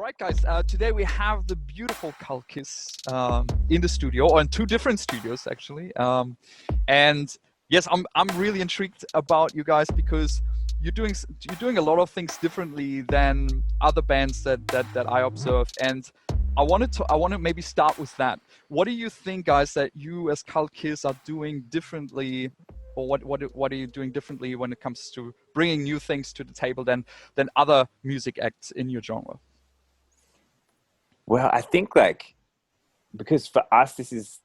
right, guys. Today we have the beautiful Kult Kyss in the studio, or in two different studios actually. And yes, I'm really intrigued about you guys because you're doing a lot of things differently than other bands that I observe. And I want to maybe start with that. What do you think, guys, that you as Kult Kyss are doing differently, or what are you doing differently when it comes to bringing new things to the table than other music acts in your genre? Well, I think because for us, this is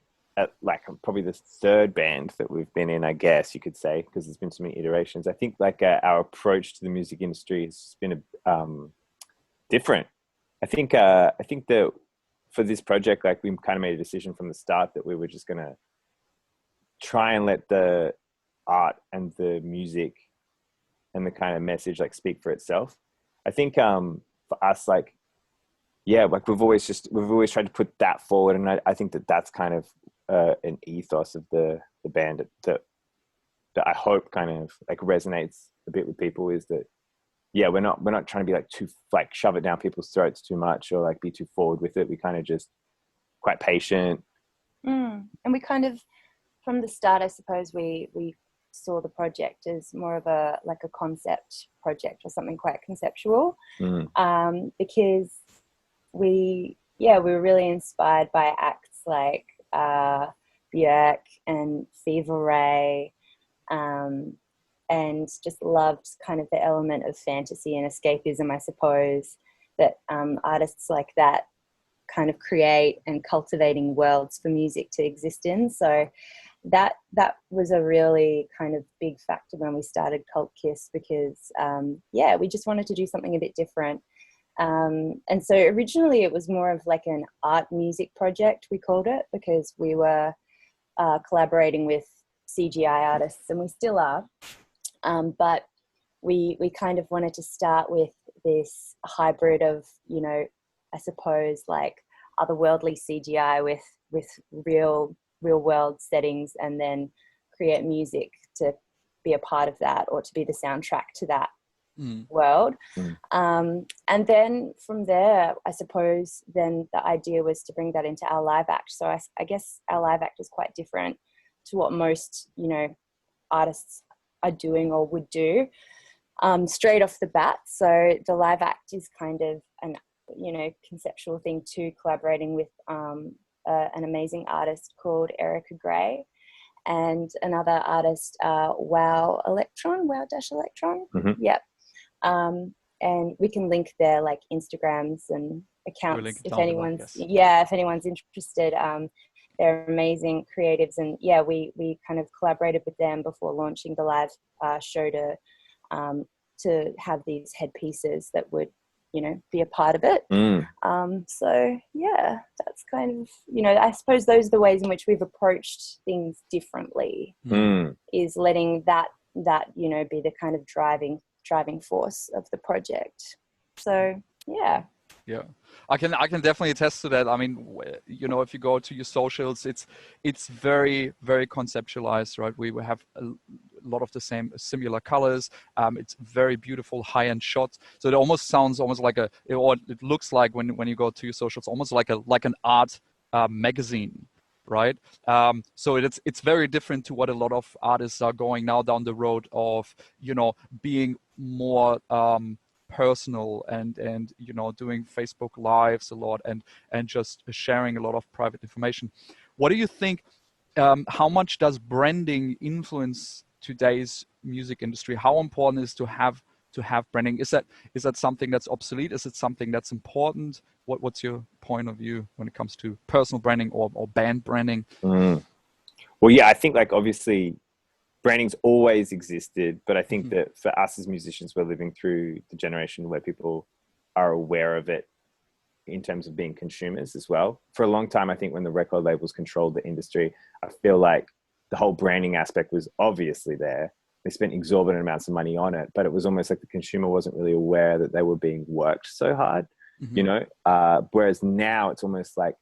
probably the third band that we've been in, I guess you could say, because there's been so many iterations. I think our approach to the music industry has been different. I think that for this project, we kind of made a decision from the start that we were just going to try and let the art and the music and the kind of message speak for itself. I think for us, we've always tried to put that forward, and I think that that's kind of an ethos of the band that I hope kind of resonates a bit with people. Is that we're not trying to be too shove it down people's throats too much, or be too forward with it. We kind of just quite patient. And we kind of, from the start, I suppose we saw the project as more of a concept project or something quite conceptual, because we were really inspired by acts like Björk and Fever Ray, and just loved kind of the element of fantasy and escapism, I suppose, that artists like that kind of create, and cultivating worlds for music to exist in. So that was a really kind of big factor when we started Kult Kyss, because we just wanted to do something a bit different. And so originally it was more of an art music project, we called it, because we were collaborating with CGI artists, and we still are. But we kind of wanted to start with this hybrid of, I suppose otherworldly CGI with real world settings, and then create music to be a part of that, or to be the soundtrack to that world. And then from there, I suppose then the idea was to bring that into our live act. So I guess our live act is quite different to what most artists are doing or would do straight off the bat. So the live act is kind of an conceptual thing too, collaborating with an amazing artist called Erica Gray, and another artist, Wow-Electron. Yep. And we can link their Instagrams and accounts if anyone's interested. They're amazing creatives, and we kind of collaborated with them before launching the live show to have these headpieces that would be a part of it. So that's kind of, I suppose those are the ways in which we've approached things differently, is letting that be the kind of driving force of the project. So I can definitely attest to that. I mean, if you go to your socials, it's very, very conceptualized, right? We have a lot of the similar colors. It's very beautiful high-end shots. So it almost sounds it looks like when you go to your socials, almost like an art magazine, right? So it's very different to what a lot of artists are going now down the road of, being more personal and doing Facebook Lives a lot and just sharing a lot of private information. What do you think? How much does branding influence today's music industry? How important is to have branding? Is that something that's obsolete? Is it something that's important? What's your point of view when it comes to personal branding or band branding? Well, I think obviously branding's always existed, but I think that for us as musicians, we're living through the generation where people are aware of it in terms of being consumers as well. For a long time, I think when the record labels controlled the industry, I feel like the whole branding aspect was obviously there. They spent exorbitant amounts of money on it, but it was almost like the consumer wasn't really aware that they were being worked so hard, whereas now it's almost like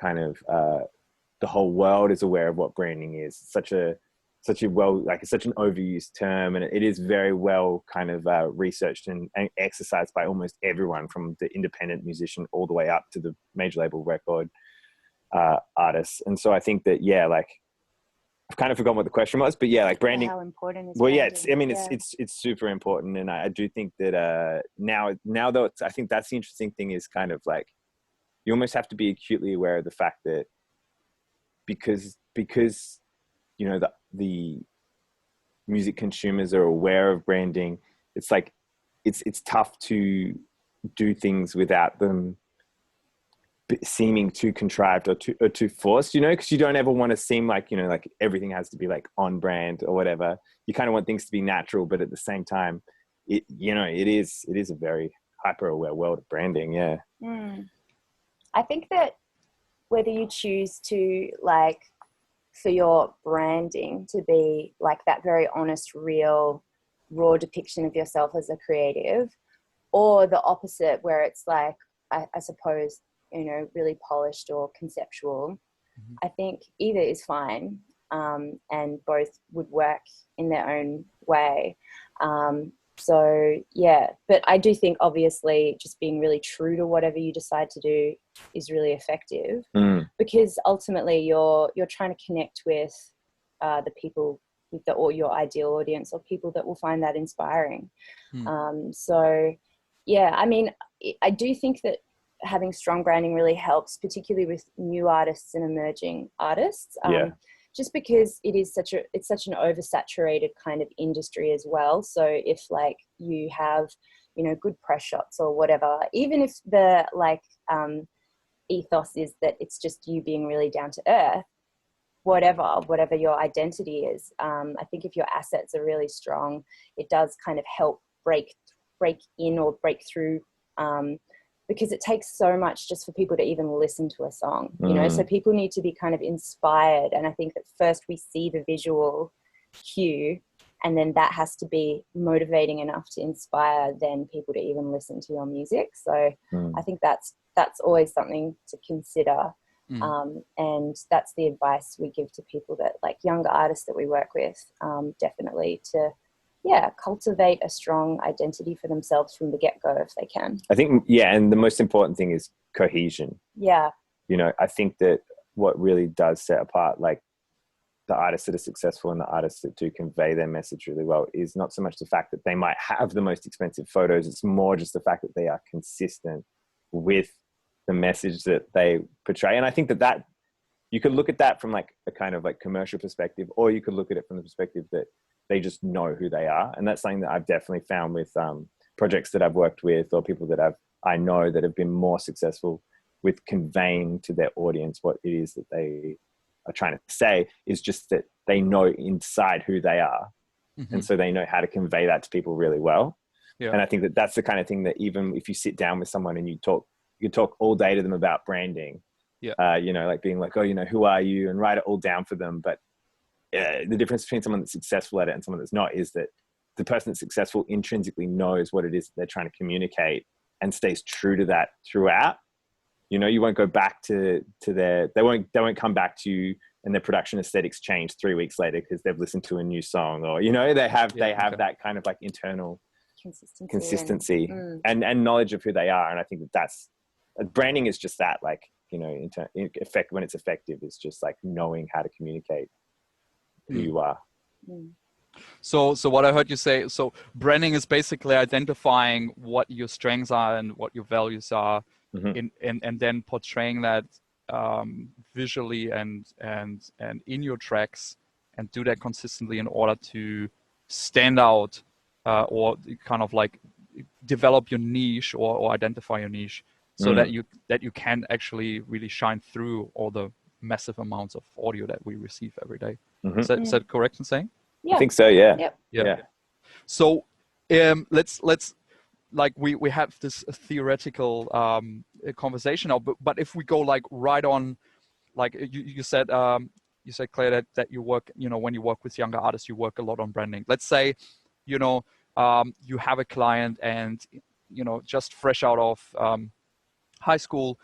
kind of the whole world is aware of what branding is. Such such a such an overused term, and it is very well kind of researched and exercised by almost everyone, from the independent musician all the way up to the major label record artists. And so I think that, yeah, like, I've kind of forgotten what the question was, but yeah, like branding. How important is well, branding? yeah, it's super important, and I do think that now though, I think that's the interesting thing, is kind of like, you almost have to be acutely aware of the fact that because you know the music consumers are aware of branding, it's like it's tough to do things without them seeming too contrived or too forced, you know, because you don't ever want to seem like, you know, like everything has to be like on brand or whatever. You kind of want things to be natural, but at the same time, it is a very hyper aware world of branding. Yeah. I think that whether you choose to, like, for your branding to be like that very honest, real, raw depiction of yourself as a creative, or the opposite, where it's like, I suppose, you know, really polished or conceptual, I think either is fine, and both would work in their own way. So yeah, but I do think obviously just being really true to whatever you decide to do is really effective, because ultimately you're trying to connect with the people, or your ideal audience, or people that will find that inspiring. So yeah, I mean, I do think that having strong branding really helps, particularly with new artists and emerging artists. Just because it's such an oversaturated kind of industry as well. So if like you have, you know, good press shots or whatever, even if the like ethos is that it's just you being really down to earth, whatever your identity is, I think if your assets are really strong, it does kind of help break in or break through, because it takes so much just for people to even listen to a song, you know. So people need to be kind of inspired, and I think that first we see the visual cue, and then that has to be motivating enough to inspire then people to even listen to your music. So I think that's always something to consider. And that's the advice we give to people, that like younger artists that we work with, definitely to cultivate a strong identity for themselves from the get-go if they can. I think, yeah, and the most important thing is cohesion. Yeah. You know, I think that what really does set apart like the artists that are successful and the artists that do convey their message really well is not so much the fact that they might have the most expensive photos, it's more just the fact that they are consistent with the message that they portray. And I think that you could look at that from like a kind of like commercial perspective, or you could look at it from the perspective that they just know who they are. And that's something that I've definitely found with projects that I've worked with, or people that I know that have been more successful with conveying to their audience what it is that they are trying to say, is just that they know inside who they are. And so they know how to convey that to people really well. And I think that that's the kind of thing that even if you sit down with someone and you talk all day to them about branding, you know, like being like, oh, you know, who are you, and write it all down for them. But the difference between someone that's successful at it and someone that's not is that the person that's successful intrinsically knows what it is that they're trying to communicate and stays true to that throughout. You know, you won't go back to they won't come back to you and their production aesthetics change 3 weeks later because they've listened to a new song, or, you know, they have that kind of like internal consistency and knowledge of who they are. And I think that's branding is just that, like, you know, in effect, when it's effective, it's just like knowing how to communicate who you are. So what I heard you say, so branding is basically identifying what your strengths are and what your values are, and then portraying that visually and in your tracks, and do that consistently in order to stand out, or kind of like develop your niche, or identify your niche, so that you can actually really shine through all the massive amounts of audio that we receive every day. Is that correct in saying? I think so. Yeah. Yep. Yeah. So let's like we have this theoretical conversation now, but if we go like right on, like you said Claire that you work, you know, when you work with younger artists, you work a lot on branding. Let's say, you know, you have a client and, you know, just fresh out of high school,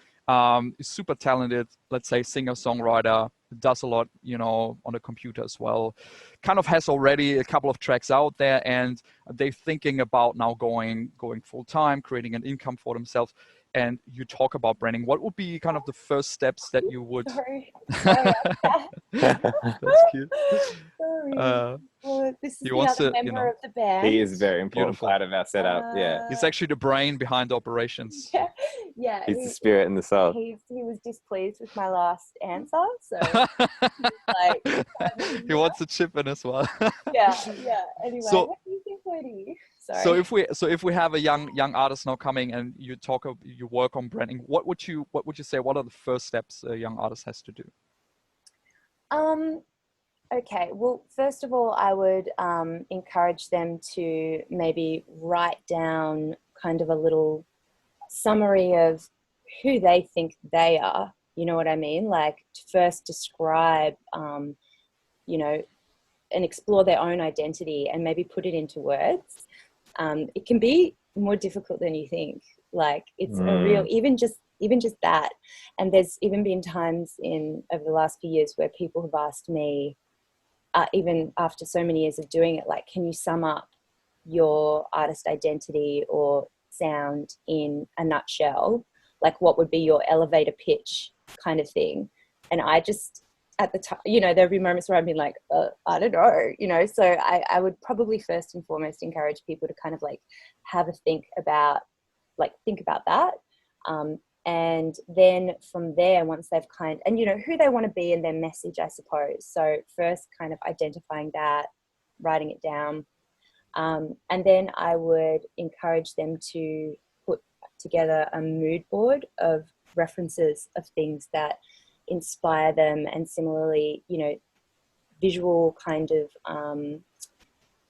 is super talented, let's say singer-songwriter, does a lot, you know, on a computer as well, kind of has already a couple of tracks out there, and they're thinking about now going full time, creating an income for themselves. And you talk about branding. What would be kind of the first steps that you would? Sorry. That's cute. Sorry. Well, this is He the wants other to, you member know, of the band. He is a very important Beautiful. part of our setup. Yeah. He's actually the brain behind operations. Yeah. He's the spirit and the soul. He was displeased with my last answer, so like He wants a chip in as well. yeah. Anyway, So- what do you think, Woody? Sorry. So if we have a young artist now coming and you work on branding, what would you say? What are the first steps a young artist has to do? Okay, well, first of all, I would encourage them to maybe write down kind of a little summary of who they think they are. You know what I mean? Like, to first describe, you know, and explore their own identity and maybe put it into words. It can be more difficult than you think. Like, it's a real, even just that. And there's even been times over the last few years where people have asked me, even after so many years of doing it, like, can you sum up your artist identity or sound in a nutshell? Like, what would be your elevator pitch kind of thing? And I just, at the time, you know, there'll be moments where I'd be like, I don't know, you know. So I would probably first and foremost encourage people to kind of like have a think about that. And then from there, once they've and you know, who they want to be and their message, I suppose. So first kind of identifying that, writing it down. And then I would encourage them to put together a mood board of references of things that inspire them, and similarly, you know, visual kind of,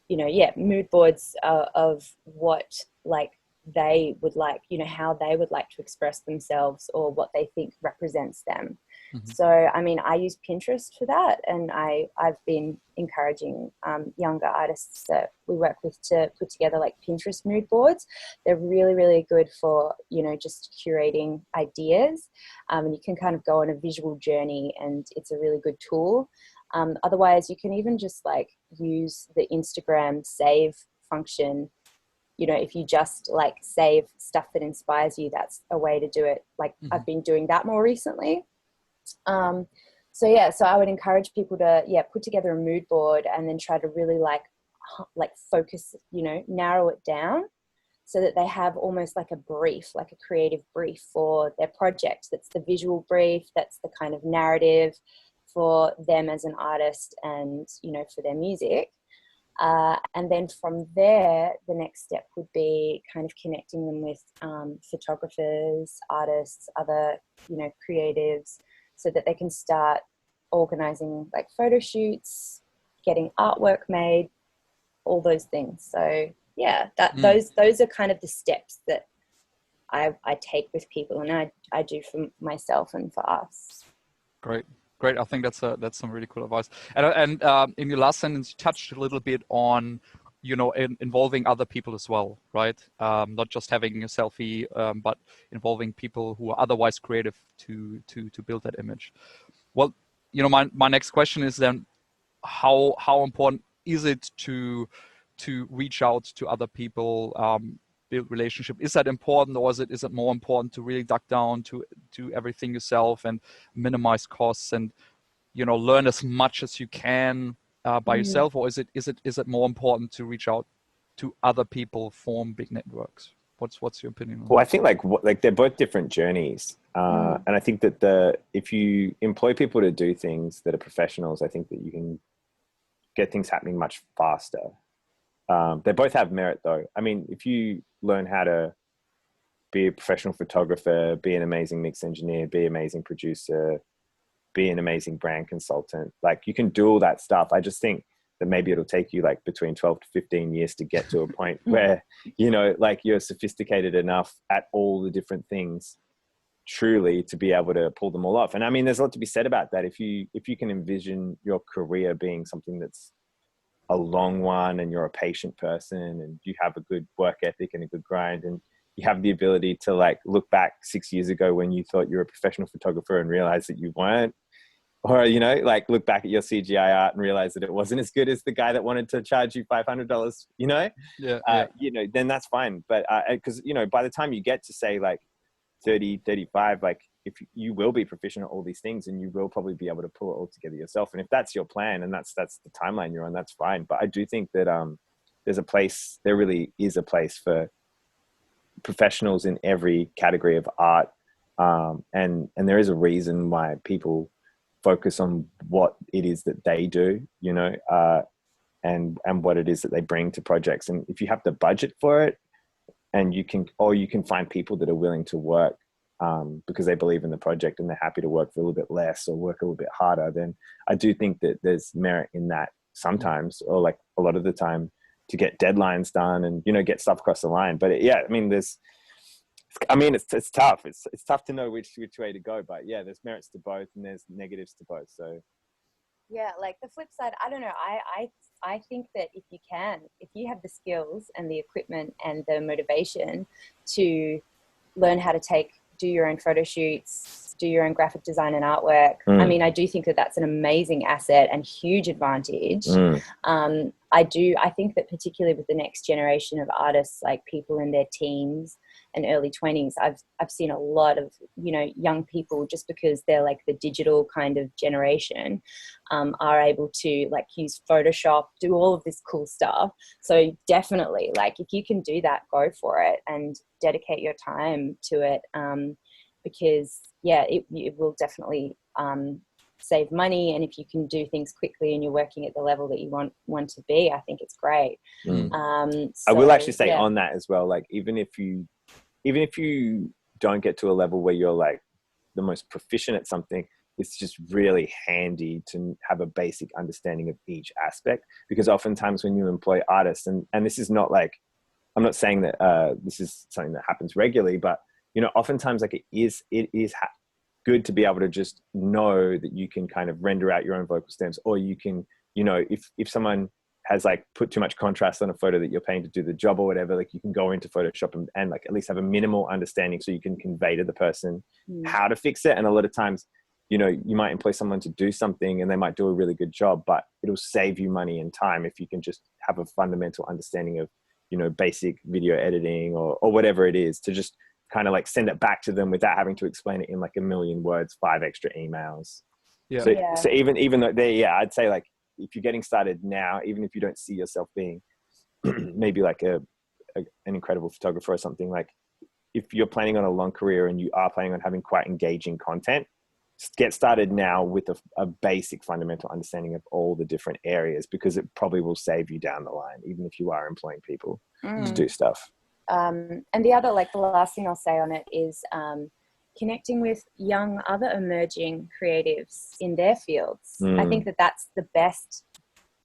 you know, mood boards of what, like, they would like, you know, how they would like to express themselves or what they think represents them. Mm-hmm. So, I mean, I use Pinterest for that, and I've been encouraging younger artists that we work with to put together like Pinterest mood boards. They're really, really good for, you know, just curating ideas, and you can kind of go on a visual journey, and it's a really good tool. Otherwise, you can even just like use the Instagram save function. You know, if you just like save stuff that inspires you, that's a way to do it. Like, mm-hmm. I've been doing that more recently. So I would encourage people to, put together a mood board and then try to really like focus, you know, narrow it down so that they have almost like a brief, like a creative brief for their project. That's the visual brief. That's the kind of narrative for them as an artist and, you know, for their music. And then from there, the next step would be kind of connecting them with photographers, artists, other, you know, creatives, so that they can start organizing like photo shoots, getting artwork made, all those things. So those are kind of the steps that I take with people, and I do for myself and for us. Great. I think that's some really cool advice. And in your last sentence, you touched a little bit on, you know, involving other people as well, right? Not just having a selfie, but involving people who are otherwise creative to build that image. Well, you know, my next question is then, how important is it to reach out to other people, build relationship? Is that important, or is it more important to really duck down to everything yourself and minimize costs and, you know, learn as much as you can by yourself? Or is it more important to reach out to other people, form big networks? What's your opinion on that? Well, I think like they're both different journeys, and I think that if you employ people to do things that are professionals, I think that you can get things happening much faster. They both have merit, though. I mean, if you learn how to be a professional photographer, be an amazing mix engineer, be an amazing producer, be an amazing brand consultant, like, you can do all that stuff. I just think that maybe it'll take you like between 12 to 15 years to get to a point where, you know, like, you're sophisticated enough at all the different things truly to be able to pull them all off. And I mean, there's a lot to be said about that. If you can envision your career being something that's a long one, and you're a patient person, and you have a good work ethic and a good grind, and you have the ability to like look back 6 years ago when you thought you were a professional photographer and realize that you weren't, or, you know, like look back at your CGI art and realize that it wasn't as good as the guy that wanted to charge you $500, you know, you know, then that's fine. But because, you know, by the time you get to say like 30, 35, like if you will be proficient at all these things, and you will probably be able to pull it all together yourself. And if that's your plan and that's the timeline you're on, that's fine. But I do think that there really is a place for professionals in every category of art. And there is a reason why people focus on what it is that they do, you know, and what it is that they bring to projects. And if you have the budget for it, and you can find people that are willing to work because they believe in the project and they're happy to work for a little bit less or work a little bit harder, then I do think that there's merit in that sometimes, or like a lot of the time, to get deadlines done and, you know, get stuff across the line. But I mean, it's tough. It's tough to know which way to go, but yeah, there's merits to both and there's negatives to both. So yeah, like the flip side, I don't know. I think that if you have the skills and the equipment and the motivation to learn how to do your own photo shoots, do your own graphic design and artwork. I mean, I do think that that's an amazing asset and huge advantage. I think that particularly with the next generation of artists, like people in their teens and early 20s, I've seen a lot of, you know, young people, just because they're like the digital kind of generation, are able to like use Photoshop, do all of this cool stuff. So definitely, like, if you can do that, go for it and dedicate your time to it, because yeah, it will definitely save money. And if you can do things quickly and you're working at the level that you want to be, I think it's great. I will actually say on that as well, like even if you don't get to a level where you're like the most proficient at something, it's just really handy to have a basic understanding of each aspect, because oftentimes when you employ artists, and this is not like, I'm not saying that this is something that happens regularly, but you know, oftentimes like it is good to be able to just know that you can kind of render out your own vocal stems, or you can, you know, if someone has like put too much contrast on a photo that you're paying to do the job or whatever, like you can go into Photoshop and like at least have a minimal understanding so you can convey to the person how to fix it. And a lot of times, you know, you might employ someone to do something and they might do a really good job, but it'll save you money and time if you can just have a fundamental understanding of, you know, basic video editing or whatever it is, to just kind of like send it back to them without having to explain it in like a million words, 5 extra emails. So even though I'd say like, if you're getting started now, even if you don't see yourself being maybe like an incredible photographer or something, like if you're planning on a long career and you are planning on having quite engaging content, get started now with a basic fundamental understanding of all the different areas, because it probably will save you down the line, even if you are employing people to do stuff. And the last thing I'll say on it is connecting with young other emerging creatives in their fields. I think that that's the best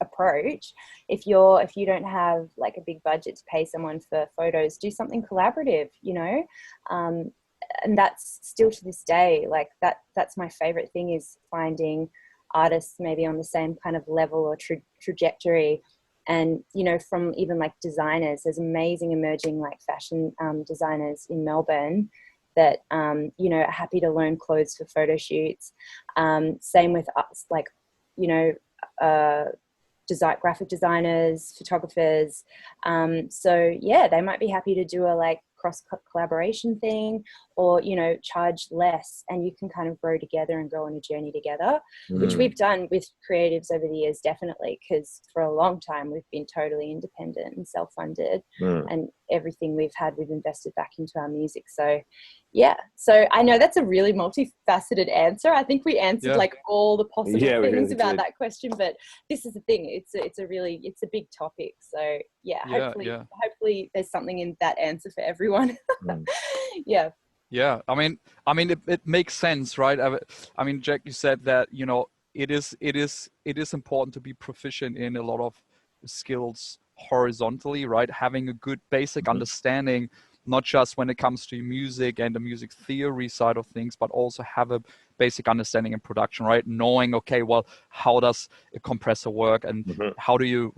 approach. If you don't have like a big budget to pay someone for photos, do something collaborative, you know. And that's still to this day, like that's my favorite thing, is finding artists maybe on the same kind of level or trajectory. And, you know, from even like designers, there's amazing emerging like fashion designers in Melbourne that, you know, are happy to learn clothes for photo shoots. Same with us, like, you know, graphic designers, photographers. So yeah, they might be happy to do a like cross collaboration thing, or, you know, charge less, and you can kind of grow together and go on a journey together, which we've done with creatives over the years, definitely, because for a long time we've been totally independent and self-funded, and everything we've had, we've invested back into our music. So yeah, so I know that's a really multifaceted answer. I think we answered like all the possible things really about that question, but this is the thing, it's a big topic. So yeah, hopefully there's something in that answer for everyone. I mean it makes sense, right? I mean, Jack, you said that, you know, it is important to be proficient in a lot of skills horizontally, right? Having a good basic understanding, not just when it comes to music and the music theory side of things, but also have a basic understanding in production, right? Knowing, okay, well, how does a compressor work, and how do you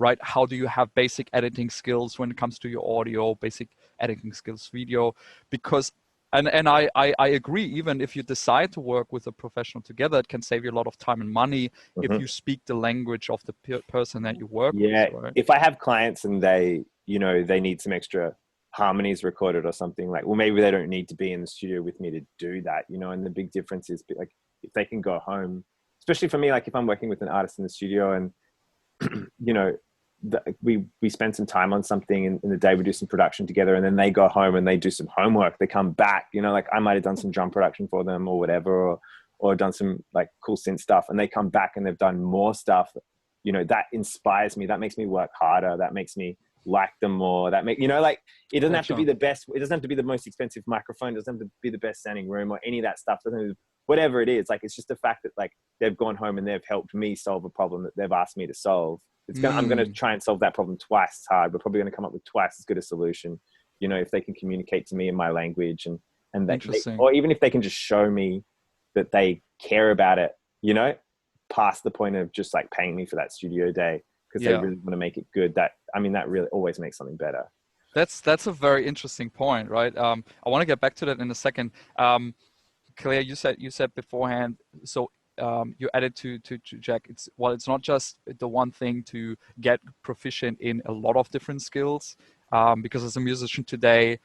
have basic editing skills when it comes to your audio, basic editing skills, video? Because And I agree. Even if you decide to work with a professional together, it can save you a lot of time and money if you speak the language of the person that you work with, right? If I have clients and they, they need some extra harmonies recorded or something, like, well, maybe they don't need to be in the studio with me to do that, and the big difference is, like, if they can go home, especially for me, like if I'm working with an artist in the studio and, we spend some time on something in the day, we do some production together, and then they go home and they do some homework, they come back, like I might have done some drum production for them or whatever, or done some like cool synth stuff, and they come back and they've done more stuff, that inspires me, that makes me work harder, that makes me like them more, that like, it doesn't have to be the best, it doesn't have to be the most expensive microphone, it doesn't have to be the best sounding room or any of that stuff, whatever it is, like, it's just the fact that, like, they've gone home and they've helped me solve a problem that they've asked me to solve. I'm going to try and solve that problem twice as hard. We're probably going to come up with twice as good a solution, if they can communicate to me in my language, and or even if they can just show me that they care about it, past the point of just like paying me for that studio day, because they really want to make it good. That really always makes something better. That's a very interesting point, right? I want to get back to that in a second. Claire, you said beforehand, so you added to Jack, it's not just the one thing to get proficient in a lot of different skills, because as a musician today,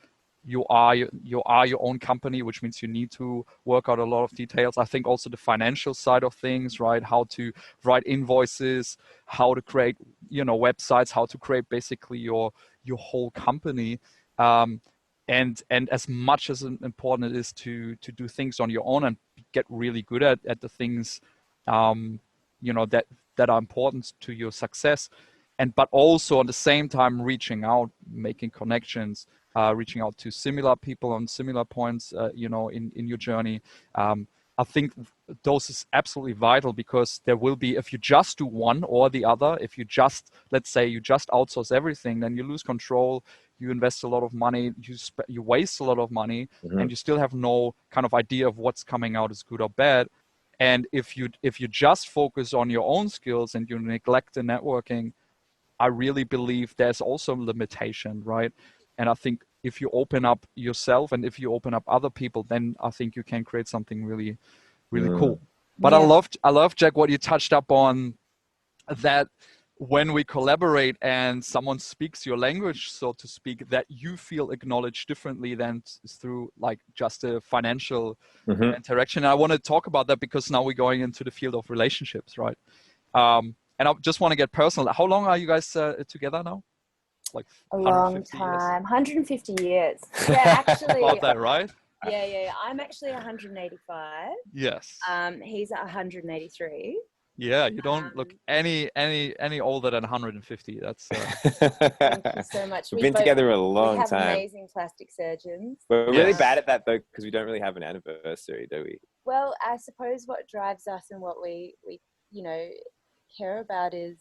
you are your own company, which means you need to work out a lot of details. I think also the financial side of things, right? How to write invoices, how to create websites, how to create basically your whole company. And as much as important it is to do things on your own and get really good at the things that are important to your success, but also at the same time reaching out, making connections, reaching out to similar people on similar points in your journey. I think those is absolutely vital, because there will be, if you just do one or the other, if you just, let's say you just outsource everything, then you lose control, you invest a lot of money, you waste a lot of money, and you still have no kind of idea of what's coming out as good or bad. And if you just focus on your own skills and you neglect the networking, I really believe there's also a limitation, right? And I think if you open up yourself and if you open up other people, then I think you can create something really, really cool. But I loved, Jack, what you touched up on, that when we collaborate and someone speaks your language, so to speak, that you feel acknowledged differently than through like just a financial interaction. And I want to talk about that because now we're going into the field of relationships, right? And I just want to get personal. How long are you guys together now? Like a long time, 150 years. Yeah, actually. About that, right? Yeah. I'm actually 185. Yes. He's 183. Yeah, you don't look any older than 150. That's thank you so much. We've been together a long time. We have amazing plastic surgeons. We're really bad at that though, because we don't really have an anniversary, do we? Well, I suppose what drives us and what we care about is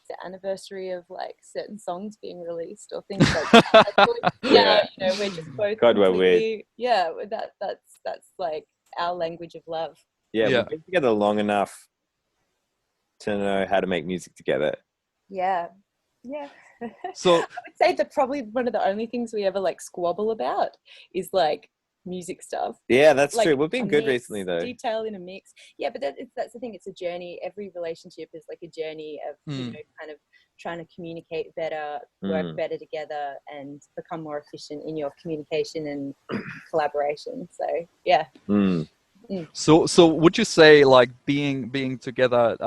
the anniversary of like certain songs being released or things like that. We're just both God, we're weird. Yeah, that's like our language of love. Yeah, we've been together long enough to know how to make music together. Yeah. So I would say that probably one of the only things we ever like squabble about is like music stuff. Yeah, that's like true. We've been good recently though. Detail in a mix. Yeah, but that's the thing. It's a journey. Every relationship is like a journey of kind of trying to communicate better, work better together, and become more efficient in your communication and collaboration. So yeah. So would you say like being together,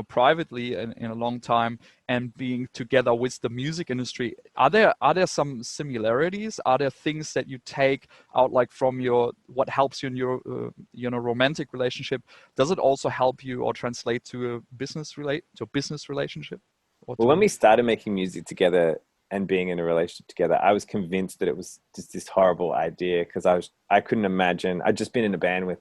privately in a long time and being together with the music industry, are there some similarities? Are there things that you take out like from what helps you in your romantic relationship? Does it also help you or translate to a business relationship? Well, when we started making music together and being in a relationship together, I was convinced that it was just this horrible idea, because I couldn't imagine. I'd just been in a band with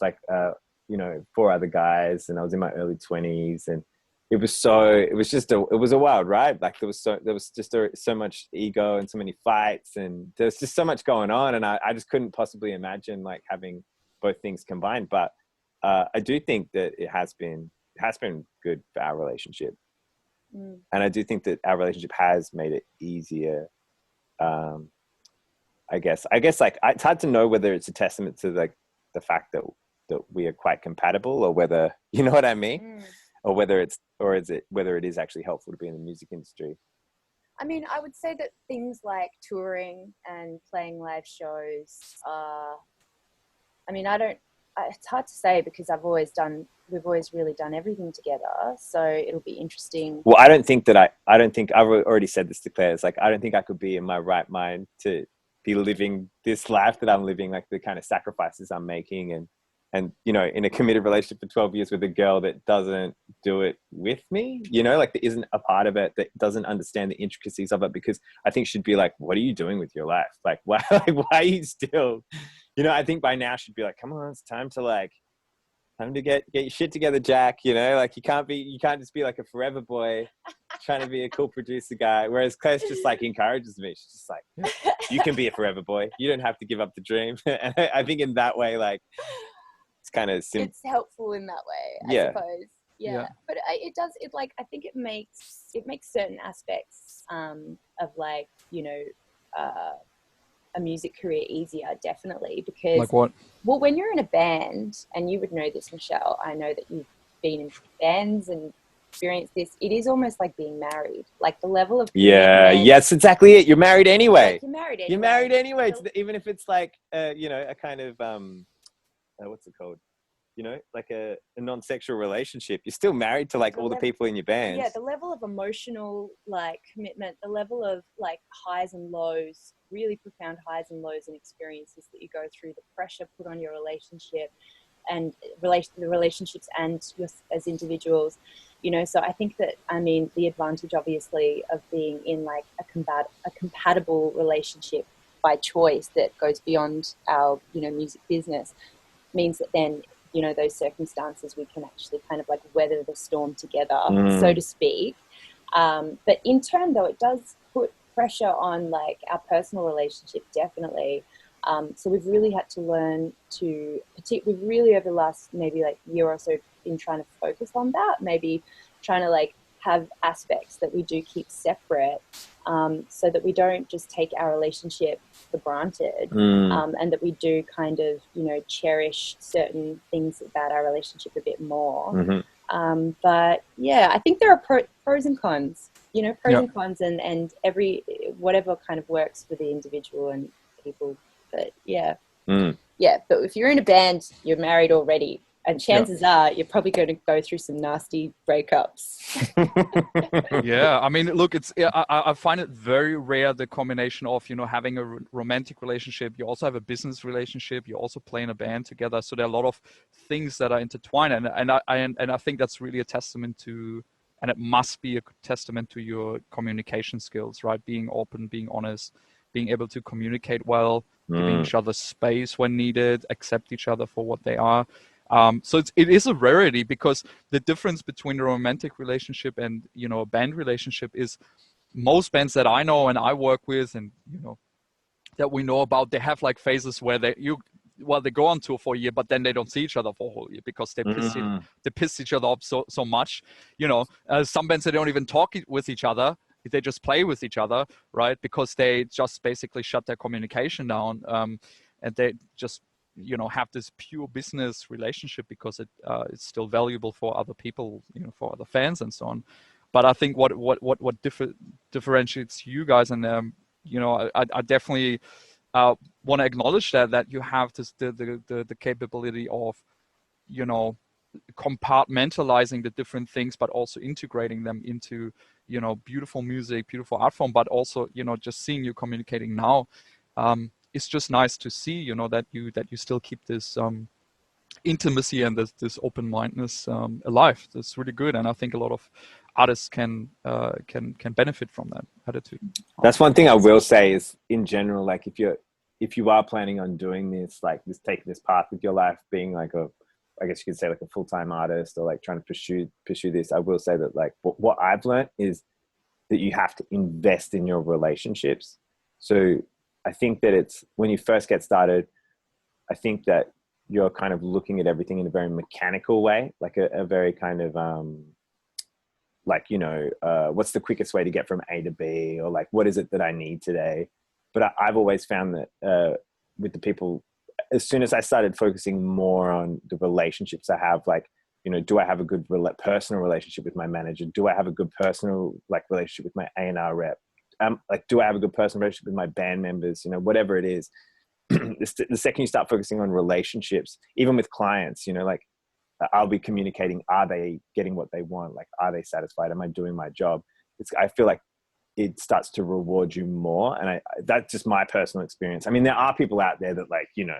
like 4 other guys, and I was in my early 20s, and it was a wild ride. Like there was just so much ego and so many fights, and there's just so much going on, and I just couldn't possibly imagine like having both things combined. But I do think that it has been good for our relationship, and I do think that our relationship has made it easier I guess like it's hard to know whether it's a testament to like the fact that we are quite compatible, or whether, you know what I mean, or whether whether it is actually helpful to be in the music industry. I mean, I would say that things like touring and playing live shows are, I mean, it's hard to say because we've always really done everything together. So it'll be interesting. Well, I don't think I've already said this to Claire. It's like, I don't think I could be in my right mind to be living this life that I'm living, like the kind of sacrifices I'm making, and, you know, in a committed relationship for 12 years with a girl that doesn't do it with me, you know, like there isn't a part of it that doesn't understand the intricacies of it, because I think she'd be like, what are you doing with your life? Like, why are you still, you know, I think by now she'd be like, come on, it's time to get your shit together, Jack. You know, like you can't just be like a forever boy trying to be a cool producer guy. Whereas Claire's just like encourages me. She's just like, you can be a forever boy. You don't have to give up the dream. And I think in that way, like, it's kind of it's helpful in that way, I suppose. Yeah. But I think it makes certain aspects of, like, you know, a music career easier, definitely, because like what? Well, when you're in a band, and you would know this, Michelle, I know that you've been in bands and experienced this, it is almost like being married. Like the level of yes, exactly it. You're married anyway. Like you're married anyway. Even if it's like you know, a kind of what's it called? You know, like a non-sexual relationship. You're still married to like all the people in your band. Yeah, the level of emotional, like, commitment, the level of, like, highs and lows, really profound highs and lows and experiences that you go through, the pressure put on your relationship and the relationships and as individuals, you know. So I think that, I mean, the advantage obviously of being in like a compatible relationship by choice that goes beyond our, you know, music business means that then, you know, those circumstances we can actually kind of like weather the storm together, so to speak. But in turn, though, it does put pressure on like our personal relationship, definitely. So we've really had to learn to, we've really over the last maybe like year or so been trying to focus on that, maybe trying to like have aspects that we do keep separate, so that we don't just take our relationship for granted, and that we do kind of, you know, cherish certain things about our relationship a bit more. But yeah, I think there are pros and cons, you know, and cons, and every, whatever kind of works for the individual and people. But yeah, but if you're in a band, you're married already, and chances are you're probably going to go through some nasty breakups. Yeah, I mean, look, I find it very rare, the combination of, you know, having a romantic relationship. You also have a business relationship. You also play in a band together. So there are a lot of things that are intertwined, and I think that's really a testament to, and it must be a testament to your communication skills, right? Being open, being honest, being able to communicate well, giving each other space when needed, accept each other for what they are. So it is a rarity, because the difference between a romantic relationship and, you know, a band relationship is, most bands that I know and I work with, and, you know, that we know about, they have like phases where they go on tour for a year, but then they don't see each other for a whole year because they piss each other up so much. You know, some bands, they don't even talk with each other. They just play with each other, right? Because they just basically shut their communication down, and they just, you know, have this pure business relationship because it's still valuable for other people, you know, for other fans and so on. But I think what differentiates you guys, and you know, I definitely want to acknowledge that you have this the capability of, you know, compartmentalizing the different things, but also integrating them into, you know, beautiful music, beautiful art form. But also, you know, just seeing you communicating now, it's just nice to see, you know, that you still keep this intimacy and this open-mindedness alive. That's really good, and I think a lot of artists can benefit from that attitude. That's one thing I will say is, in general, like if you are planning on doing this, like taking this path with your life, being like I guess you could say like a full-time artist, or like trying to pursue this, I will say that like what I've learned is that you have to invest in your relationships. So I think that it's, when you first get started, I think that you're kind of looking at everything in a very mechanical way, like a very kind of like, you know, what's the quickest way to get from A to B, or like, what is it that I need today? but I've always found that with the people, as soon as I started focusing more on the relationships I have, like, you know, do I have a good personal relationship with my manager? Do I have a good personal relationship with my A&R rep? Like, do I have a good personal relationship with my band members? You know, whatever it is. The second you start focusing on relationships, even with clients, you know, like, I'll be communicating, are they getting what they want? Like, are they satisfied? Am I doing my job? I feel like it starts to reward you more. And that's just my personal experience. I mean, there are people out there that, like, you know,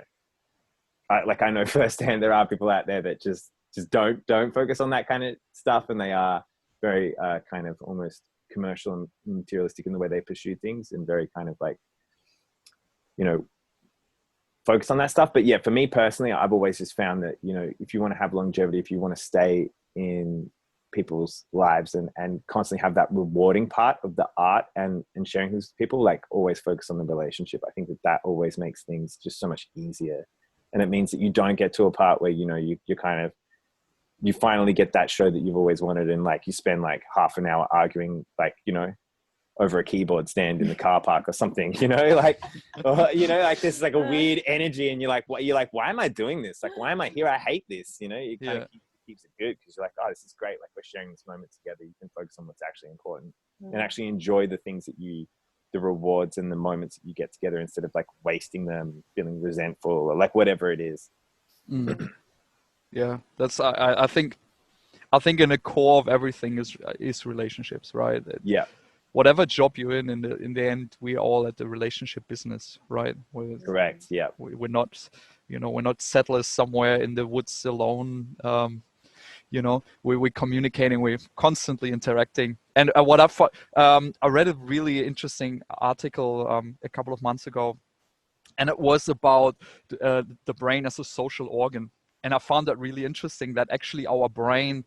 I know firsthand, there are people out there that just don't focus on that kind of stuff. And they are very kind of almost commercial and materialistic in the way they pursue things, and very kind of like, you know, focus on that stuff. But yeah, for me personally, I've always just found that, you know, if you want to have longevity, if you want to stay in people's lives and constantly have that rewarding part of the art and sharing things with people, like, always focus on the relationship. I think that always makes things just so much easier. And it means that you don't get to a part where, you know, you finally get that show that you've always wanted, and like you spend like half an hour arguing, like, you know, over a keyboard stand in the car park or something, you know, like, you know, like, this is like a weird energy, and you're like, why am I doing this? Like, why am I here? I hate this, you know. You kind of keeps it good, because you're like, oh, this is great. Like, we're sharing this moment together. You can focus on what's actually important and actually enjoy the things that the rewards and the moments that you get together, instead of like wasting them, feeling resentful, or like whatever it is. Yeah, that's I think in the core of everything is relationships, right? Yeah. Whatever job you're in the end, we're all at the relationship business, right? Correct. Yeah. We're not, you know, we're not settlers somewhere in the woods alone. You know, we're communicating, we're constantly interacting. And I read a really interesting article a couple of months ago, and it was about the brain as a social organ. And I found that really interesting, that actually our brain,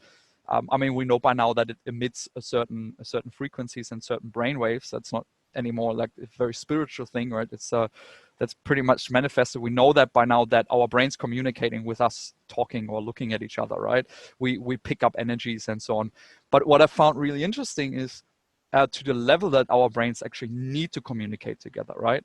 I mean, we know by now that it emits a certain frequencies and certain brain waves. That's not anymore like a very spiritual thing, right? It's that's pretty much manifested. We know that by now, that our brain's communicating with us, talking or looking at each other, right? We pick up energies and so on. But what I found really interesting is to the level that our brains actually need to communicate together, right?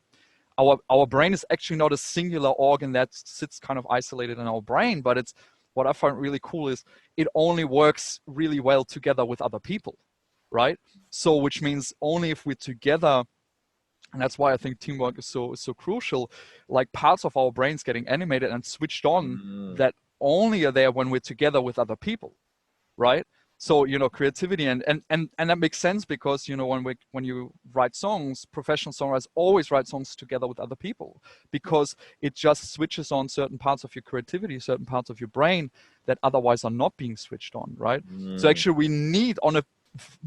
Our brain is actually not a singular organ that sits kind of isolated in our brain, but it's, what I find really cool is it only works really well together with other people, right? So which means only if we're together, and that's why I think teamwork is so crucial, like parts of our brains getting animated and switched on that only are there when we're together with other people, right? So, you know, creativity and that makes sense, because, you know, when you write songs, professional songwriters always write songs together with other people, because it just switches on certain parts of your creativity, certain parts of your brain that otherwise are not being switched on, right? So actually we need, on a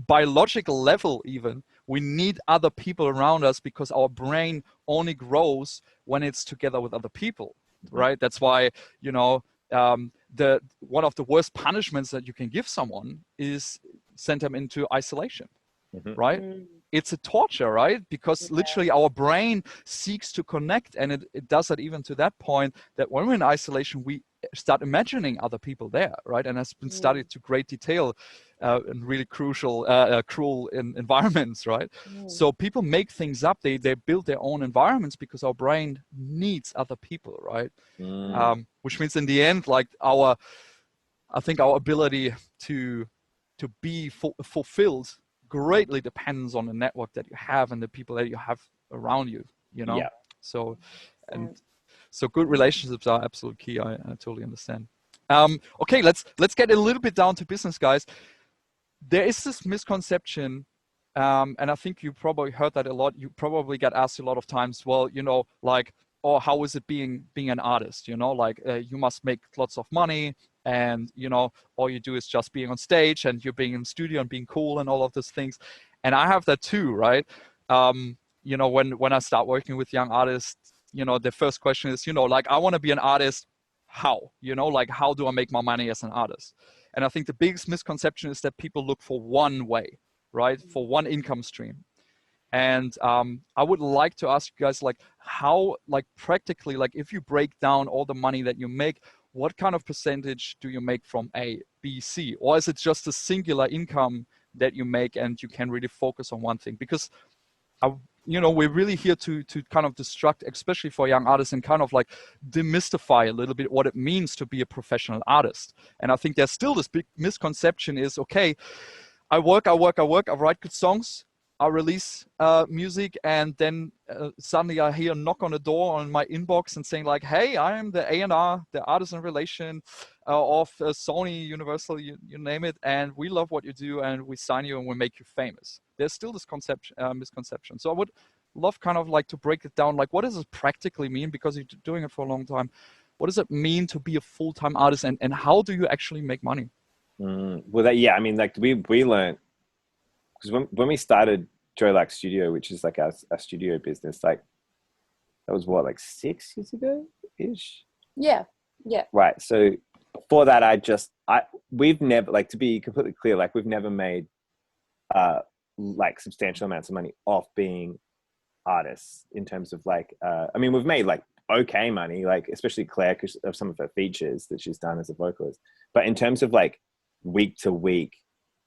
biological level even, we need other people around us, because our brain only grows when it's together with other people, right? That's why, you know, one of the worst punishments that you can give someone is send them into isolation, right? It's a torture, right? Because literally our brain seeks to connect, and it does that even to that point that when we're in isolation, we start imagining other people there, right? And has been studied to great detail in really crucial, cruel environments, right? So people make things up. They build their own environments because our brain needs other people, right? Which means in the end, like I think our ability to be fulfilled greatly depends on the network that you have and the people that you have around you, you know? Yeah. So good relationships are absolute key. I totally understand. Okay, let's get a little bit down to business, guys. There is this misconception, and I think you probably heard that a lot. You probably get asked a lot of times, well, you know, like, oh, how is it being an artist? You know, like you must make lots of money, and, you know, all you do is just being on stage, and you're being in the studio and being cool and all of those things. And I have that too, right? You know, when I start working with young artists, you know, the first question is, you know, like, I want to be an artist. How? You know, like, how do I make my money as an artist? And I think the biggest misconception is that people look for one way, right? For one income stream. And I would like to ask you guys, like, how, like, practically, like, if you break down all the money that you make, what kind of percentage do you make from A, B, C? Or is it just a singular income that you make and you can really focus on one thing? Because you know, we're really here to kind of destruct, especially for young artists, and kind of like demystify a little bit what it means to be a professional artist. And I think there's still this big misconception is, okay, I work, I write good songs, I release music, and then suddenly I hear a knock on the door on my inbox and saying like, hey, I am the A&R, the artist in relation of Sony, Universal, you name it, and we love what you do, and we sign you and we make you famous. There's still this misconception. So I would love kind of like to break it down. Like, what does it practically mean? Because you're doing it for a long time. What does it mean to be a full-time artist, and how do you actually make money? Well, yeah, I mean, like we learned, because when we started Joe Lack Studio, which is like our studio business, like that was what, like 6 years ago ish. Yeah. Right. So before that, we've never, like, to be completely clear, like we've never made like substantial amounts of money off being artists in terms of like, I mean, we've made like okay money, like especially Claire because of some of her features that she's done as a vocalist. But in terms of like week to week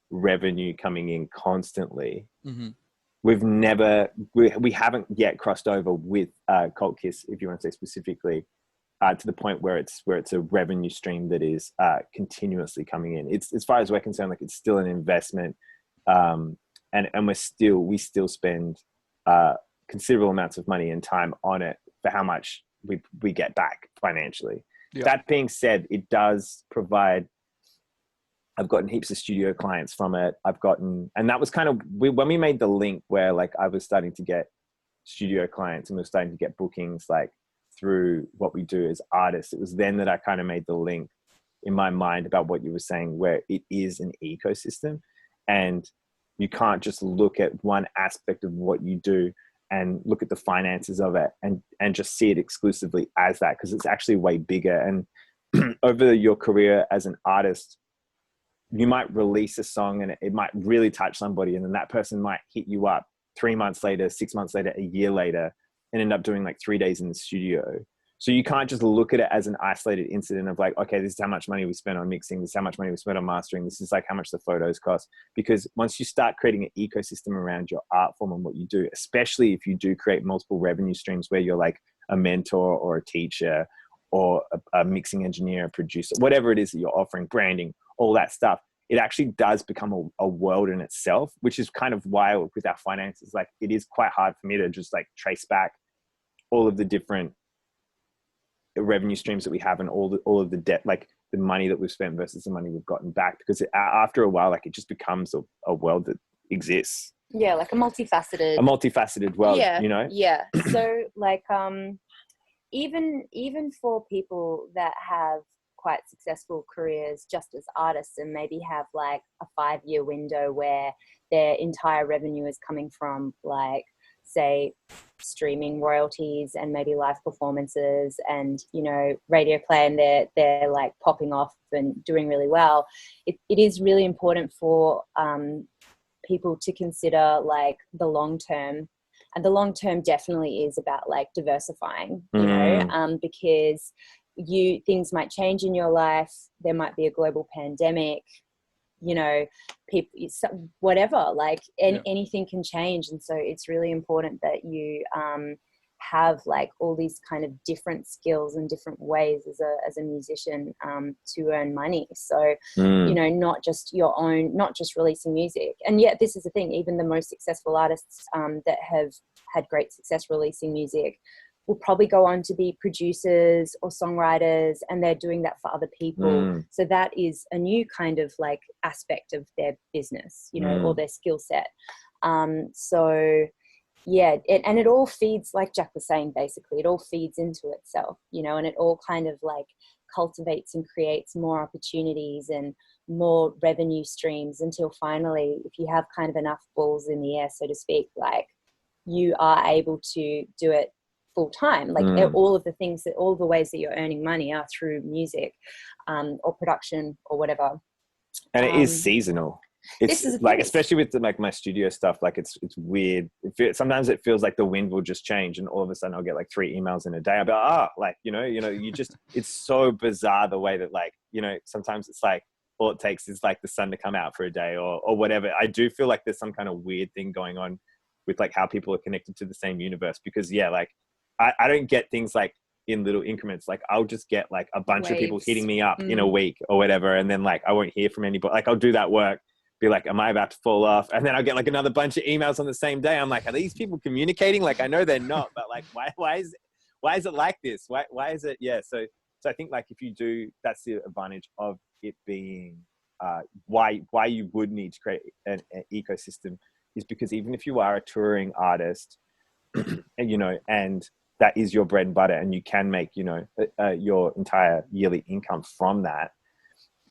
revenue coming in constantly, we've never, we haven't yet crossed over with Kult Kyss, if you want to say specifically, to the point where it's a revenue stream that is continuously coming in. It's, as far as we're concerned, like it's still an investment, and we still spend considerable amounts of money and time on it for how much we get back financially. Yeah. That being said, it does provide. I've gotten heaps of studio clients from it. And that was kind of when we made the link where like I was starting to get studio clients and we were starting to get bookings like through what we do as artists. It was then that I kind of made the link in my mind about what you were saying, where it is an ecosystem and you can't just look at one aspect of what you do and look at the finances of it and just see it exclusively as that, because it's actually way bigger. And over your career as an artist, you might release a song and it might really touch somebody, and then that person might hit you up 3 months later, 6 months later, a year later, and end up doing like 3 days in the studio. So you can't just look at it as an isolated incident of like, okay, this is how much money we spent on mixing, this is how much money we spent on mastering, this is like how much the photos cost. Because once you start creating an ecosystem around your art form and what you do, especially if you do create multiple revenue streams where you're like a mentor or a teacher or a mixing engineer, a producer, whatever it is that you're offering, branding, all that stuff, it actually does become a world in itself, which is kind of why with our finances, like it is quite hard for me to just like trace back all of the different revenue streams that we have and all of the debt, like the money that we've spent versus the money we've gotten back, because after a while, like it just becomes a world that exists. Yeah, like a multifaceted world, yeah, you know? Yeah. So like even for people that have quite successful careers just as artists and maybe have like a 5-year window where their entire revenue is coming from like, say, streaming royalties and maybe live performances and, you know, radio play, and they're like popping off and doing really well. It is really important for people to consider like the long term, and the long term definitely is about like diversifying, you know, because things might change in your life. There might be a global pandemic, you know, people, whatever, like anything can change. And so it's really important that you have like all these kind of different skills and different ways as a musician to earn money. So, you know, not just your own, not just releasing music. And yet this is the thing, even the most successful artists that have had great success releasing music will probably go on to be producers or songwriters, and they're doing that for other people. So that is a new kind of like aspect of their business, you know, or their skill set. So yeah, and it all feeds, like Jack was saying, basically it all feeds into itself, you know, and it all kind of like cultivates and creates more opportunities and more revenue streams until finally, if you have kind of enough balls in the air, so to speak, like you are able to do it full time. Like all of the things that, all the ways that you're earning money are through music or production or whatever. And it is seasonal. It's like, especially with like my studio stuff, like it's weird. Sometimes it feels like the wind will just change and all of a sudden I'll get like 3 emails in a day. I'll be like, like, you know, you just, it's so bizarre the way that like, you know, sometimes it's like, all it takes is like the sun to come out for a day or whatever. I do feel like there's some kind of weird thing going on with like how people are connected to the same universe. Because yeah, like I don't get things like in little increments. Like I'll just get like a bunch of people hitting me up in a week or whatever, and then like I won't hear from anybody. Like I'll do that work, be like, am I about to fall off? And then I'll get like another bunch of emails on the same day. I'm like, are these people communicating? Like I know they're not, but like why is it like this? Why is it? Yeah. So I think like if you do, that's the advantage of it being why you would need to create an ecosystem, is because even if you are a touring artist, you know, and that is your bread and butter, and you can make, you know, your entire yearly income from that,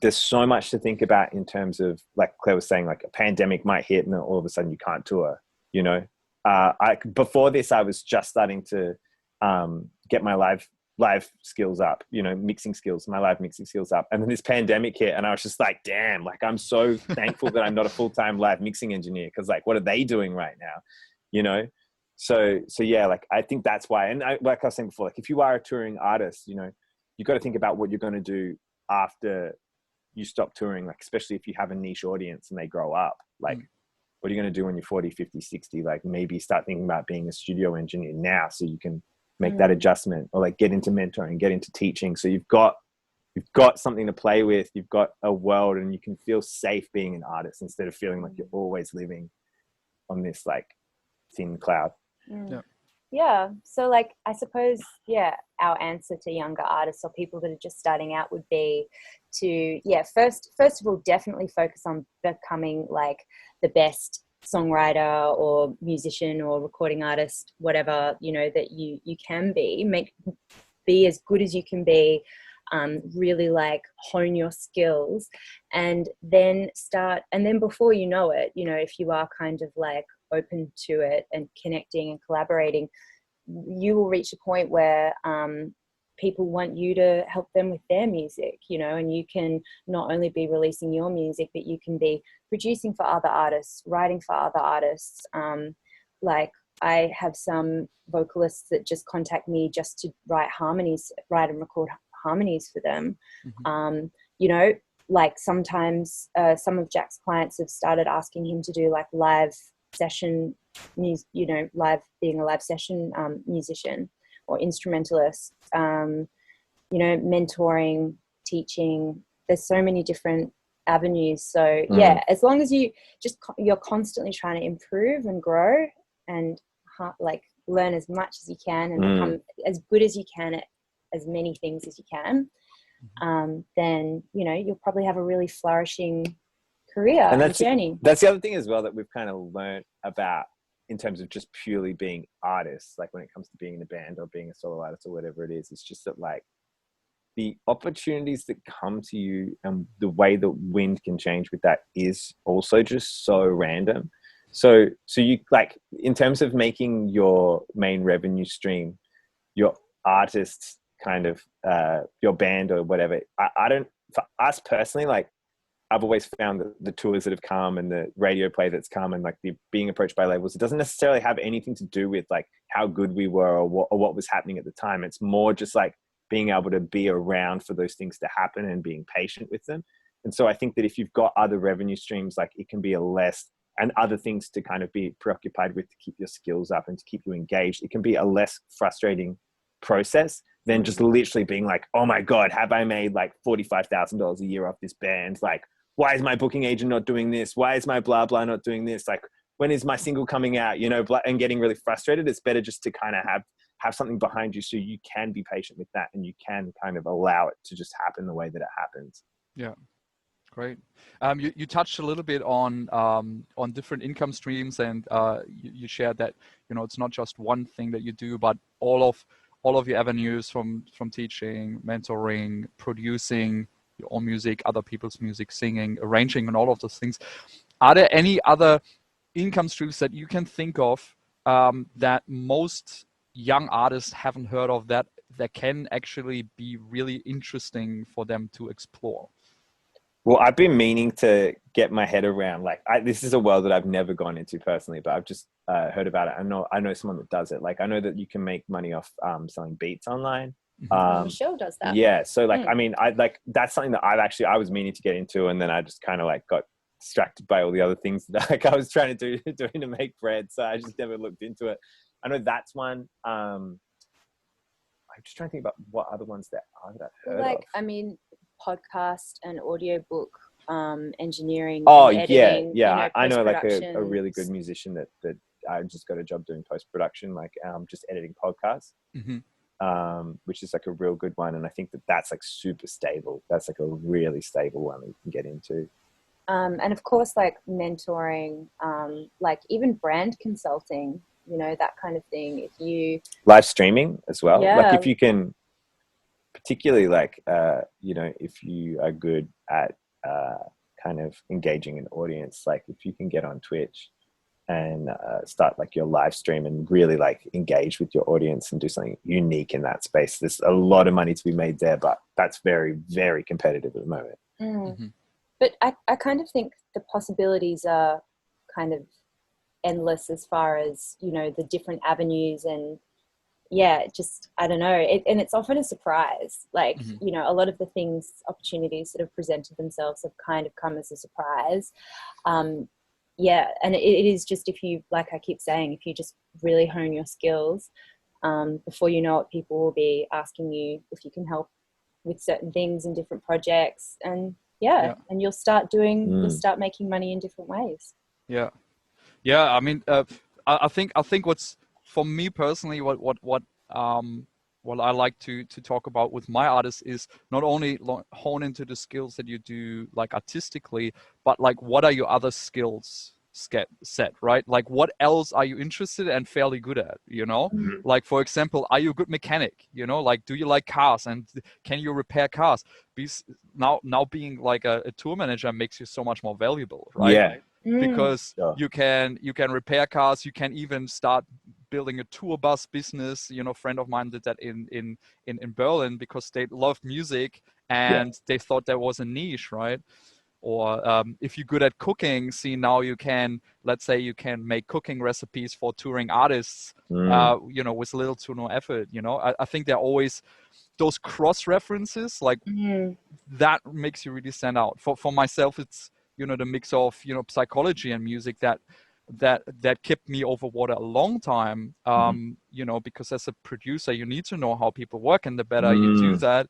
there's so much to think about in terms of, like Claire was saying, like a pandemic might hit and all of a sudden you can't tour, you know. Before this, I was just starting to get my live skills up, you know, my live mixing skills up. And then this pandemic hit and I was just like, damn, like I'm so thankful that I'm not a full-time live mixing engineer, because like, what are they doing right now, you know? So yeah, like I think that's why. And like I was saying before, like if you are a touring artist, you know, you got to think about what you're going to do after you stop touring, like especially if you have a niche audience and they grow up. Like what are you going to do when you're 40, 50, 60? Like maybe start thinking about being a studio engineer now, so you can make that adjustment, or like get into mentoring, get into teaching. So you've got something to play with, you've got a world, and you can feel safe being an artist instead of feeling like you're always living on this like thin cloud. Yeah. So like, I suppose, yeah, our answer to younger artists or people that are just starting out would be to, first of all, definitely focus on becoming like the best songwriter or musician or recording artist, whatever, you know, that you can be as good as you can be, really like hone your skills, and then before you know it, you know, if you are kind of like open to it and connecting and collaborating, you will reach a point where people want you to help them with their music, you know, and you can not only be releasing your music, but you can be producing for other artists, writing for other artists. Like I have some vocalists that just contact me just to write and record harmonies for them. You know, like sometimes some of Jack's clients have started asking him to do like live session music, you know, being a live session musician or instrumentalist, you know, mentoring, teaching. There's so many different avenues. So yeah, as long as you're constantly trying to improve and grow and like learn as much as you can and become as good as you can at as many things as you can, then, you know, you'll probably have a really flourishing career and journey. That's the other thing as well that we've kind of learned about in terms of just purely being artists, like when it comes to being in a band or being a solo artist or whatever it is, it's just that like the opportunities that come to you and the way the wind can change with that is also just so random. So you like, in terms of making your main revenue stream, your artists kind of your band or whatever, I don't, for us personally, like I've always found that the tours that have come and the radio play that's come and like the being approached by labels, it doesn't necessarily have anything to do with like how good we were or what was happening at the time. It's more just like being able to be around for those things to happen and being patient with them. And so I think that if you've got other revenue streams, like it can be and other things to kind of be preoccupied with to keep your skills up and to keep you engaged, it can be a less frustrating process than just literally being like, oh my God, have I made like $45,000 a year off this band? Like, why is my booking agent not doing this? Why is my blah, blah not doing this? Like, when is my single coming out? You know, and getting really frustrated. It's better just to kind of have something behind you so you can be patient with that and you can kind of allow it to just happen the way that it happens. Yeah. Great. You touched a little bit on different income streams, and you shared that, you know, it's not just one thing that you do, but all of your avenues from teaching, mentoring, producing your own music, other people's music, singing, arranging, and all of those things. Are there any other income streams that you can think of that most young artists haven't heard of that can actually be really interesting for them to explore? Well, I've been meaning to get my head around, like, this is a world that I've never gone into personally, but I've just heard about it. I know someone that does it. Like, I know that you can make money off selling beats online. Michel does that. Yeah. So like, I mean, that's something that I was meaning to get into. And then I just kind of like got distracted by all the other things that like I was trying to doing to make bread. So I just never looked into it. I know that's one. I'm just trying to think about what other ones that I've heard like, of. I mean, podcast and audiobook engineering. Oh, and editing, yeah. You know, I know like a post-production. really good musician that I just got a job doing post-production, like just editing podcasts, which is like a real good one. And I think that's like super stable. That's like a really stable one that you can get into. And of course, like mentoring, like even brand consulting, you know, that kind of thing. If you live streaming as well, Yeah. like if you can, particularly like you know, if you are good at kind of engaging an audience, like if you can get on Twitch and start like your live stream and really like engage with your audience and do something unique in that space, there's a lot of money to be made there, but that's very, very competitive at the moment. But I kind of think the possibilities are kind of endless as far as, you know, the different avenues. And yeah, just, I don't know. And it's often a surprise. Like, you know, a lot of the opportunities that have presented themselves have kind of come as a surprise. Yeah. And it is just, if you, like I keep saying, if you just really hone your skills, before you know it, people will be asking you if you can help with certain things in different projects. And and you'll start making money in different ways. I mean, I think what's, for me personally, what I like to talk about with my artists is not only hone into the skills that you do like artistically, but like what are your other skills set, right? Like what else are you interested and fairly good at, you know? Like, for example, are you a good mechanic? You know, like, do you like cars and can you repair cars? Now being like a tour manager makes you so much more valuable, right? Because you can repair cars. You can even start building a tour bus business. You know, a friend of mine did that in Berlin because they loved music and they thought there was a niche, right? Or if you're good at cooking, see, now you can, let's say you can make cooking recipes for touring artists, you know, with little to no effort. You know, I think there are always those cross references, like that makes you really stand out. For myself, it's, you know, the mix of, you know, psychology and music that kept me over water a long time. You know, because as a producer, you need to know how people work, and the better you do that,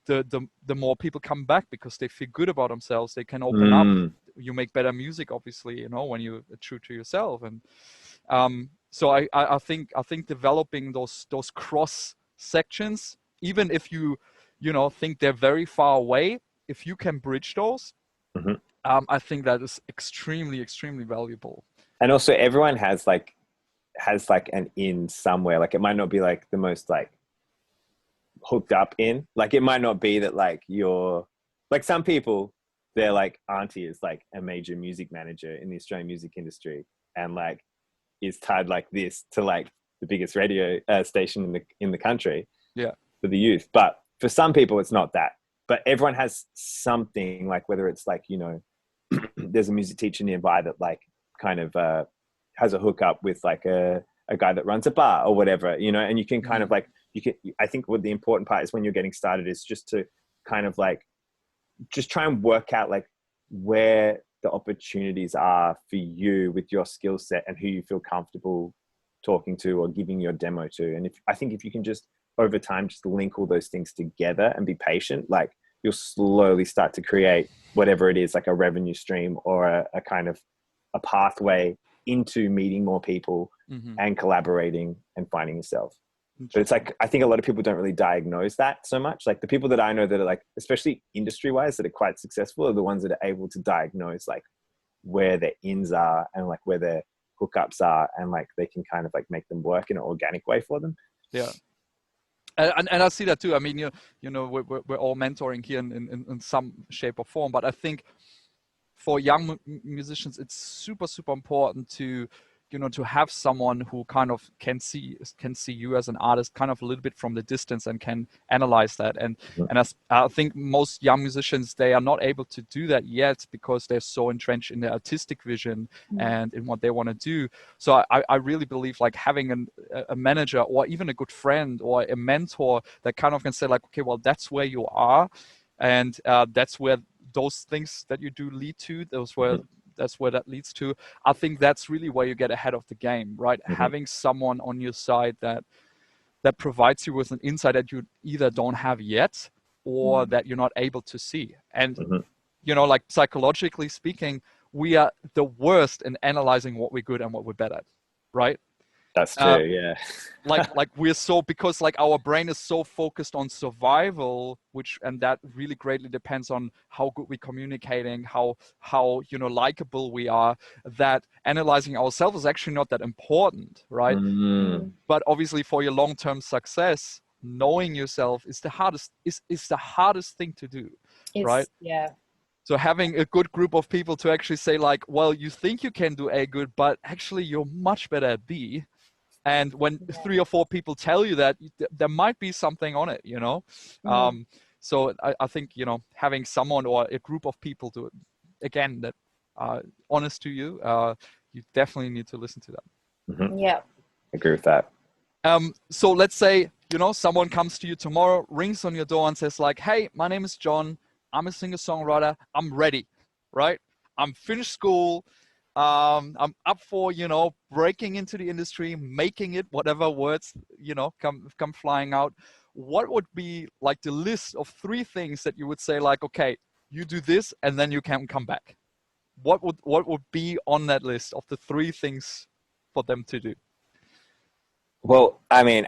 the more people come back because they feel good about themselves. They can open up. You make better music, obviously, you know, when you're true to yourself. And so I think developing those cross sections, even if you know, think they're very far away, if you can bridge those, I think that is extremely, extremely valuable. And also everyone has like an in somewhere. Like it might not be like the most like hooked up in, like it might not be that like you're like, some people, their like auntie is like a major music manager in the Australian music industry and like is tied like this to like the biggest radio station in the country for the youth. But for some people it's not that, but everyone has something, like whether it's like, you know, there's a music teacher nearby that like kind of has a hookup with like a guy that runs a bar or whatever, you know, and you can kind of like, I think what the important part is when you're getting started is just to kind of like, just try and work out like where the opportunities are for you with your skill set and who you feel comfortable talking to or giving your demo to. And I think if you can just over time, just link all those things together and be patient, like you'll slowly start to create whatever it is, like a revenue stream or a kind of a pathway into meeting more people and collaborating and finding yourself. But it's like, I think a lot of people don't really diagnose that so much. Like the people that I know that are like, especially industry wise, that are quite successful are the ones that are able to diagnose like where their ins are and like where their hookups are, and like they can kind of like make them work in an organic way for them. Yeah. And I see that too. I mean, you know, we're all mentoring here in some shape or form, but I think for young musicians, it's super, super important to, you know, to have someone who kind of can see you as an artist kind of a little bit from the distance and can analyze that. And as I think most young musicians, they are not able to do that yet because they're so entrenched in their artistic vision and in what they want to do. So I really believe like having a manager or even a good friend or a mentor that kind of can say like, okay, well, that's where you are. And that's where those things that you do lead to, that's where that leads to. I think that's really where you get ahead of the game, right? Having someone on your side that provides you with an insight that you either don't have yet or that you're not able to see. And you know, like psychologically speaking, we are the worst in analyzing what we're good and what we're bad at, right? That's true. Yeah. like we're so, because like our brain is so focused on survival, and that really greatly depends on how good we're communicating, how you know, likable we are, that analyzing ourselves is actually not that important, right? But obviously for your long-term success, knowing yourself is the hardest thing to do, right? Yeah. So having a good group of people to actually say like, well, you think you can do A good, but actually you're much better at B. And when 3 or 4 people tell you that, there might be something on it, you know? So I think, you know, having someone or a group of people to, again, that are honest to you, you definitely need to listen to that. Yeah. Agree with that. So let's say, you know, someone comes to you tomorrow, rings on your door and says like, hey, my name is John. I'm a singer-songwriter. I'm ready, right? I'm finished school. I'm up for, you know, breaking into the industry, making it, whatever words, you know, come flying out. What would be like the list of 3 things that you would say like, okay, you do this and then you can come back? What would be on that list of the 3 things for them to do? Well, I mean,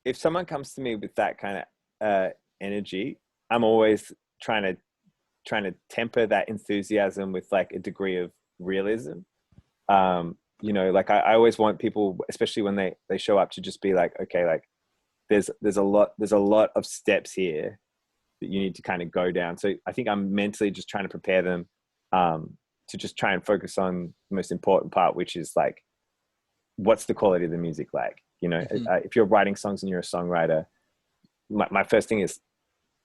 if someone comes to me with that kind of energy, I'm always trying to temper that enthusiasm with like a degree of realism. You know, like I always want people, especially when they show up, to just be like, okay, like there's a lot of steps here that you need to kind of go down. So I think I'm mentally just trying to prepare them to just try and focus on the most important part, which is like, what's the quality of the music like? You know, if you're writing songs and you're a songwriter, my first thing is,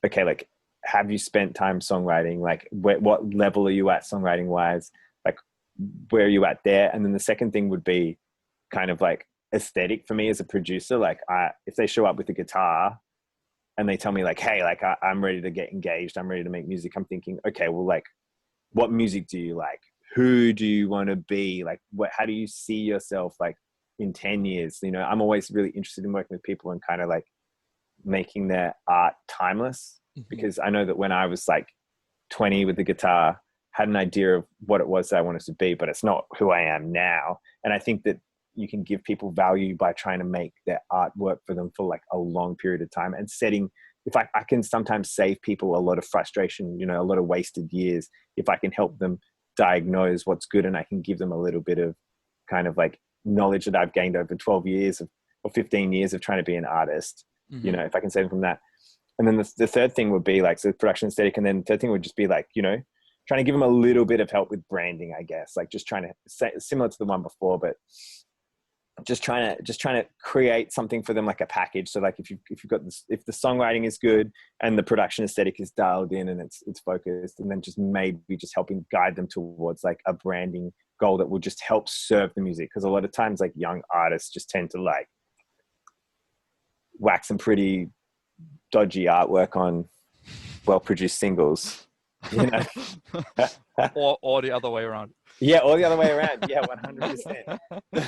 okay, like, have you spent time songwriting? Like, what level are you at songwriting wise? Like, where are you at there? And then the second thing would be kind of like aesthetic for me as a producer. Like, if they show up with a guitar and they tell me like, hey, like I'm ready to get engaged, I'm ready to make music, I'm thinking, okay, well, like, what music do you like? Who do you want to be? Like, how do you see yourself like in 10 years? You know, I'm always really interested in working with people and kind of like making their art timeless, because I know that when I was like 20 with the guitar, had an idea of what it was that I wanted to be, but it's not who I am now. And I think that you can give people value by trying to make their art work for them for like a long period of time, and if I can sometimes save people a lot of frustration, you know, a lot of wasted years, if I can help them diagnose what's good, and I can give them a little bit of kind of like knowledge that I've gained over 12 years or 15 years of trying to be an artist, you know, if I can save them from that. And then the third thing would be like, so production aesthetic. And then the third thing would just be like, you know, trying to give them a little bit of help with branding, I guess, like just trying to say, similar to the one before, but just trying to create something for them, like a package. So like if you've got this, if the songwriting is good and the production aesthetic is dialed in and it's focused, and then just maybe just helping guide them towards like a branding goal that will just help serve the music. Because a lot of times like young artists just tend to like whack some pretty dodgy artwork on well-produced singles, you know. or the other way around. Yeah, or the other way around. Yeah, 100%.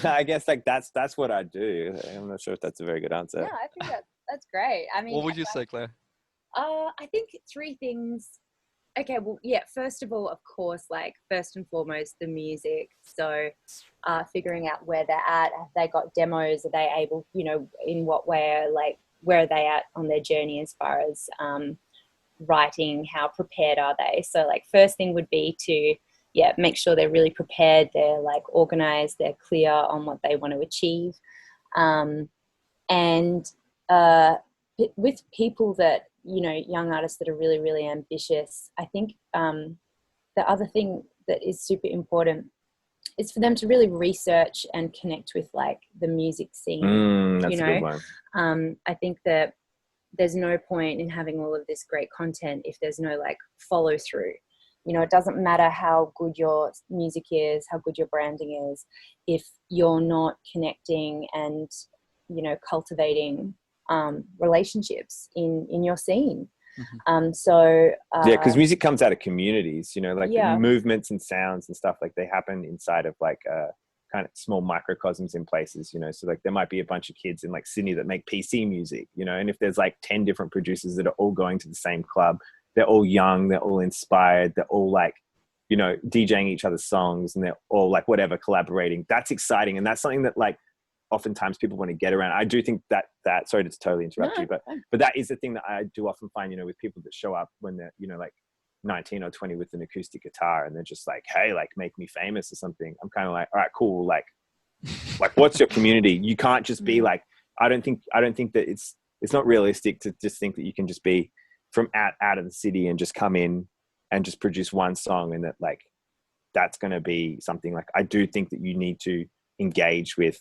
I guess like that's what I do. I'm not sure if that's a very good answer. No, I think that's great. I mean, what would you say, Claire? I think 3 things. Okay, well, yeah, first of all, of course, like first and foremost, the music. So figuring out where they're at. Have they got demos? Are they able, you know, in what way, like where are they at on their journey as far as writing? How prepared are they? So like first thing would be to, make sure they're really prepared. They're like organized, they're clear on what they want to achieve. And with people that, you know, young artists that are really, really ambitious, I think the other thing that is super important is for them to really research and connect with like the music scene. That's you know, a good one. I think that there's no point in having all of this great content if there's no like follow through. You know, it doesn't matter how good your music is, how good your branding is, if you're not connecting and, you know, cultivating relationships in your scene. Yeah, because music comes out of communities, you know, like Yeah. movements and sounds and stuff, like they happen inside of like kind of small microcosms in places, you know. So like there might be a bunch of kids in like Sydney that make PC music, you know, and if there's like 10 different producers that are all going to the same club, they're all young, they're all inspired, they're all like, you know, DJing each other's songs, and they're all like whatever collaborating. That's exciting, and that's something that like oftentimes people want to get around. I do think that sorry to totally interrupt you, but that is the thing that I do often find, you know, with people that show up when they're, you know, like 19 or 20 with an acoustic guitar, and they're just like, hey, like make me famous or something. I'm kind of like, all right, cool, like what's your community? You can't just be like, I don't think that it's not realistic to just think that you can just be from out of the city and just come in and just produce one song, and that like that's going to be something. Like I do think that you need to engage with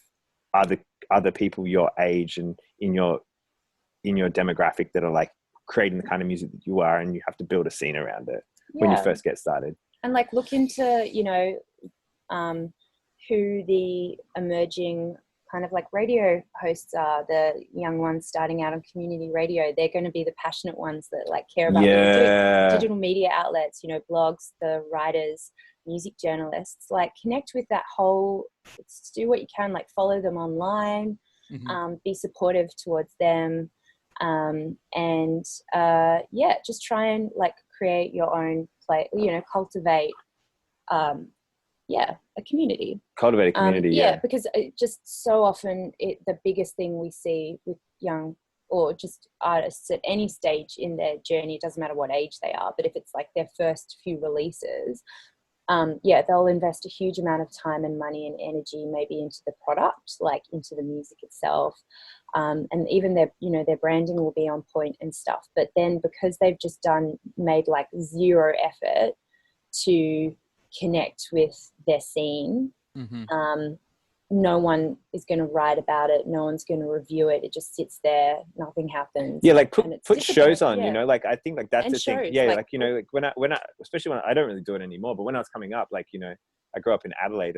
other people your age and in your demographic that are like creating the kind of music that you are, and you have to build a scene around it when you first get started. And like look into, you know, who the emerging kind of like radio hosts are, the young ones starting out on community radio. They're going to be the passionate ones that like care about what they're doing. Digital media outlets, you know, blogs, the writers, music journalists, like connect with that whole, do what you can, like follow them online, be supportive towards them, and just try and like create your own play, you know, cultivate a community. Cultivate a community, because it just so often the biggest thing we see with young or just artists at any stage in their journey, it doesn't matter what age they are, but if it's like their first few releases, they'll invest a huge amount of time and money and energy maybe into the product, like into the music itself, and even their branding will be on point and stuff. But then because they've just made like zero effort to connect with their scene, no one is going to write about it, no one's going to review it, it just sits there, nothing happens. Like put shows on, you know, like I think like that's the thing, like you know, like when I especially when I don't really do it anymore, but when I was coming up, like, you know, I grew up in Adelaide,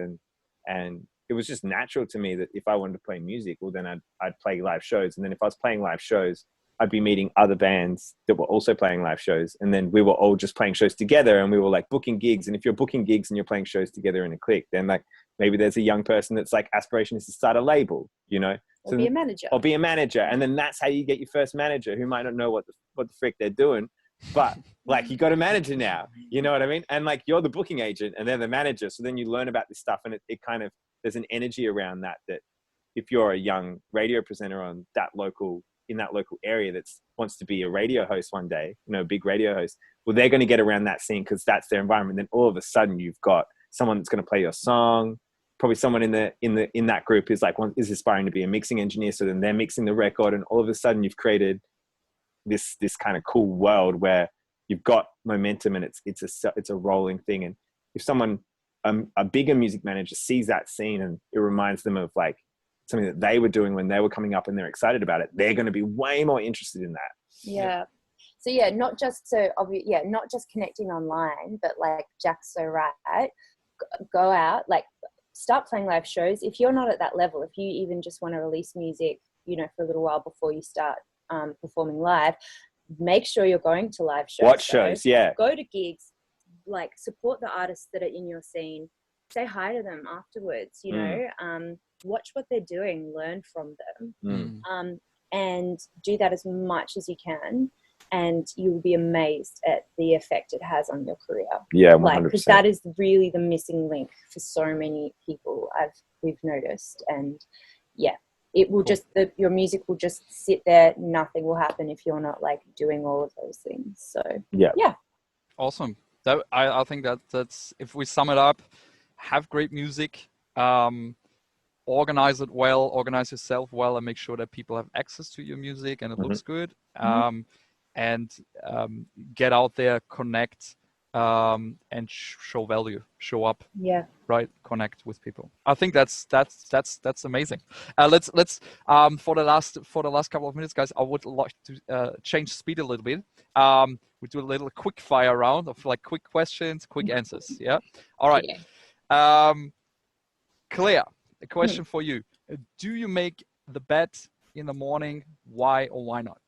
and it was just natural to me that if I wanted to play music, well then I'd play live shows, and then if I was playing live shows, I'd be meeting other bands that were also playing live shows, and then we were all just playing shows together, and we were like booking gigs. And if you're booking gigs and you're playing shows together in a clique, then like maybe there's a young person that's like aspiration is to start a label, you know, or be a manager, and then that's how you get your first manager, who might not know what the frick they're doing, but like you got a manager now, you know what I mean? And like you're the booking agent and they're the manager, so then you learn about this stuff, and it kind of, there's an energy around that if you're a young radio presenter in that local area that wants to be a radio host one day, you know, a big radio host, well, they're going to get around that scene because that's their environment. Then all of a sudden you've got someone that's going to play your song, probably someone in that group is aspiring to be a mixing engineer, so then they're mixing the record, and all of a sudden you've created this kind of cool world where you've got momentum, and it's a rolling thing. And if someone a bigger music manager sees that scene and it reminds them of like something that they were doing when they were coming up and they're excited about it, they're going to be way more interested in that. So not just connecting online, but like Jack's so right, go out, like start playing live shows. If you're not at that level, if you even just want to release music, you know, for a little while before you start performing live, make sure you're going to live shows. Watch shows, go to gigs, like support the artists that are in your scene, say hi to them afterwards, you know, watch what they're doing, learn from them, and do that as much as you can, and you will be amazed at the effect it has on your career. 100%. Because that is really the missing link for so many people we've noticed. And it will just, your music will just sit there, nothing will happen if you're not like doing all of those things. So awesome. That I think that's, if we sum it up, have great music, organize it well, organize yourself well, and make sure that people have access to your music and it looks good. And get out there, connect, and show value, show up. Right, connect with people. I think that's amazing. Let's for the last couple of minutes, guys, I would like to change speed a little bit. We do a little quick fire round of like quick questions, quick answers. Yeah. All right. Claire, a question for you. Do you make the bed in the morning? Why or why not?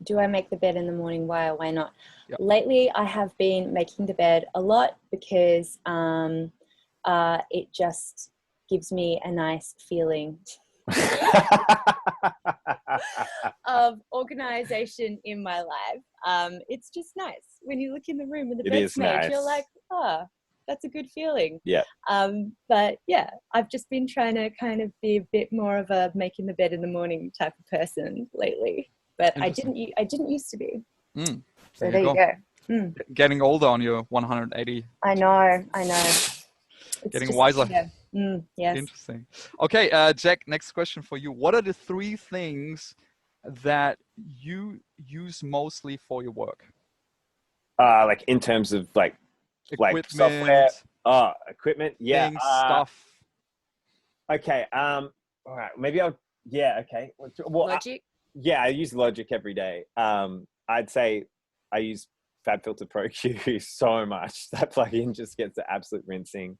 do I make the bed in the morning? Why or why not? Yep. Lately, I have been making the bed a lot because it just gives me a nice feeling of organization in my life. It's just nice when you look in the room and the bed's made. Nice. You're like, oh, that's a good feeling. Yeah. But yeah, I've just been trying to kind of be a bit more of a making the bed in the morning type of person lately. But I didn't used to be. So there you go. Getting older on your 180. I know. It's getting just, wiser. Yeah. Yes. Interesting. Okay, Jack, next question for you. What are the 3 things that you use mostly for your work? Like in terms of like software, equipment, yeah, things, stuff. Okay, all right, maybe okay. Well, Logic. I use Logic every day. I'd say I use FabFilter Pro Q so much. That plugin just gets the absolute rinsing.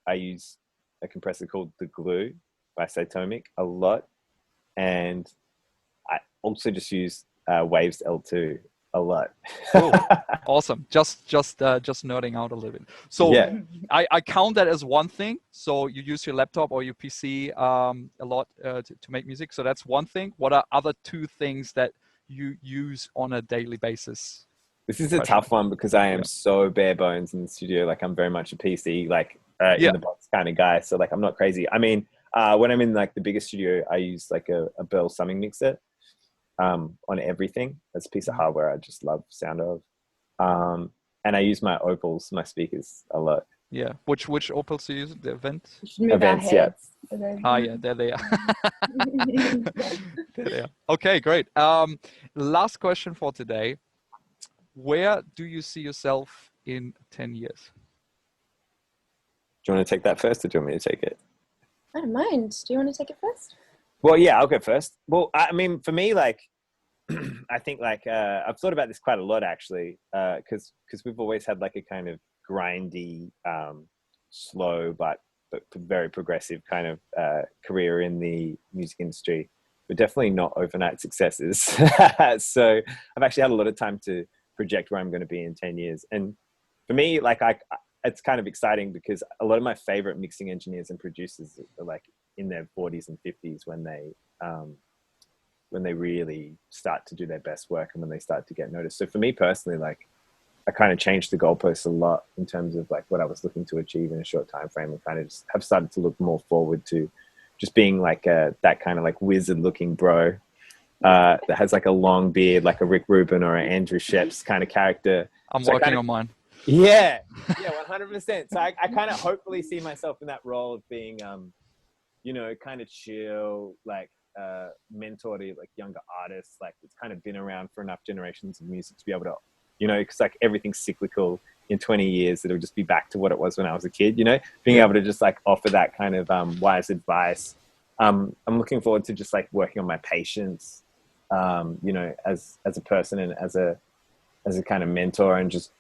I use a compressor called The Glue by Cytomic a lot. And I also just use Waves L2 a lot. Cool. Awesome. Just nerding out a little bit. So yeah. I count that as one thing. So you use your laptop or your PC a lot to make music. So that's one thing. What are other 2 things that you use on a daily basis? This is a tough one because I am so bare bones in the studio. Like I'm very much a PC, like in the box kind of guy. So like I'm not crazy. I mean, when I'm in like the biggest studio, I use like a Bell summing mixer on everything. That's a piece of hardware I just love the sound of. And I use my Opals, my speakers a lot. Yeah. Which Opals do you use? The Event? Events, yeah. Yeah, there they are. There they are. Okay, great. Last question for today. Where do you see yourself in 10 years? Do you want to take that first or do you want me to take it? I don't mind. Do you want to take it first? Well, yeah, I'll go first. Well, I mean, for me, like, I think like I've thought about this quite a lot actually, because we've always had like a kind of grindy, slow but very progressive kind of career in the music industry. We're definitely not overnight successes. So I've actually had a lot of time to project where I'm going to be in 10 years. And for me, like it's kind of exciting because a lot of my favorite mixing engineers and producers are like in their 40s and 50s when they really start to do their best work and when they start to get noticed. So for me personally, like I kind of changed the goalposts a lot in terms of like what I was looking to achieve in a short time frame, and kind of just have started to look more forward to just being like that kind of like wizard looking bro that has like a long beard, like a Rick Rubin or an Andrew Sheps kind of character. I'm working on mine. Yeah, 100%. So I kind of hopefully see myself in that role of being, kind of chill, like mentor to like younger artists, like it's kind of been around for enough generations of music to be able to, because like everything's cyclical. In 20 years, it'll just be back to what it was when I was a kid, being able to just like offer that kind of wise advice. I'm looking forward to just like working on my patience, as a person and as a kind of mentor, and just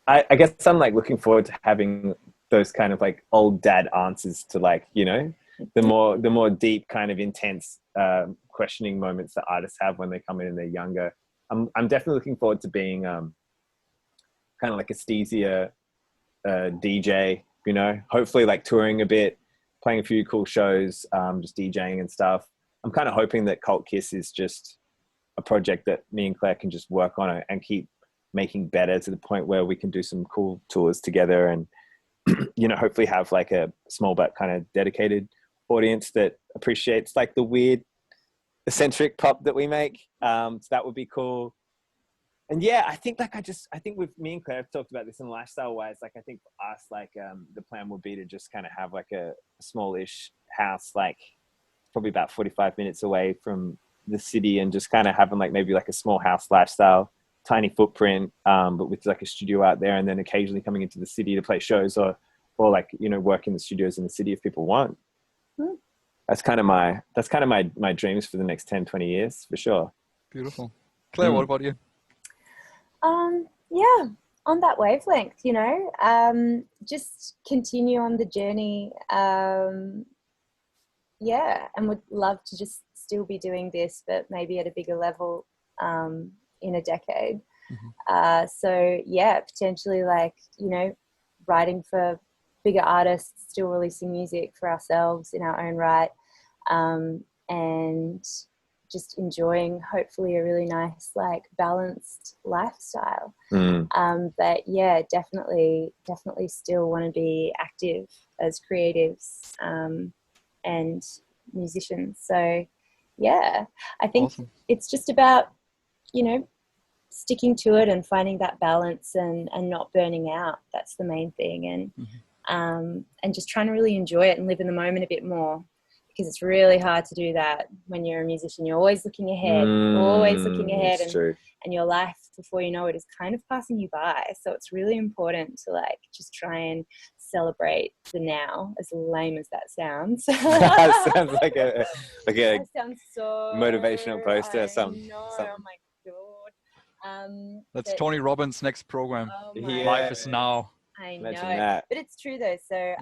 I guess I'm like looking forward to having those kind of like old dad answers to like, the more deep kind of intense questioning moments that artists have when they come in and they're younger. I'm definitely looking forward to being kind of like a steezier DJ, hopefully like touring a bit, playing a few cool shows, just DJing and stuff. I'm kind of hoping that Kult Kyss is just a project that me and Claire can just work on and keep making better to the point where we can do some cool tours together and, hopefully have like a small but kind of dedicated audience that appreciates like the weird eccentric pop that we make. So that would be cool. And yeah, I think with me and Claire have talked about this in lifestyle wise. Like, I think for us, like, the plan would be to just kind of have like a smallish house, like probably about 45 minutes away from the city, and just kind of having like maybe like a small house lifestyle, tiny footprint, but with like a studio out there, and then occasionally coming into the city to play shows or like, work in the studios in the city if people want. That's kind of my dreams for the next 10, 20 years for sure. Beautiful. Claire, what about you? Yeah, on that wavelength, just continue on the journey. And would love to just still be doing this, but maybe at a bigger level in a decade. So yeah, potentially like, you know, writing for bigger artists, still releasing music for ourselves in our own right, and just enjoying hopefully a really nice, like, balanced lifestyle. But yeah, definitely still want to be active as creatives and musicians. So yeah, I think it's just about, you know, sticking to it and finding that balance and not burning out. That's the main thing. And just trying to really enjoy it and live in the moment a bit more, because it's really hard to do that when you're a musician. You're always looking ahead, and your life, before you know it, is kind of passing you by. So it's really important to like just try and celebrate the now, as lame as that sounds. That sounds like a that sounds so motivational poster or something. Oh my god. That's Tony Robbins' next program. Oh Life is now. I know, Imagine that. but it's true though. So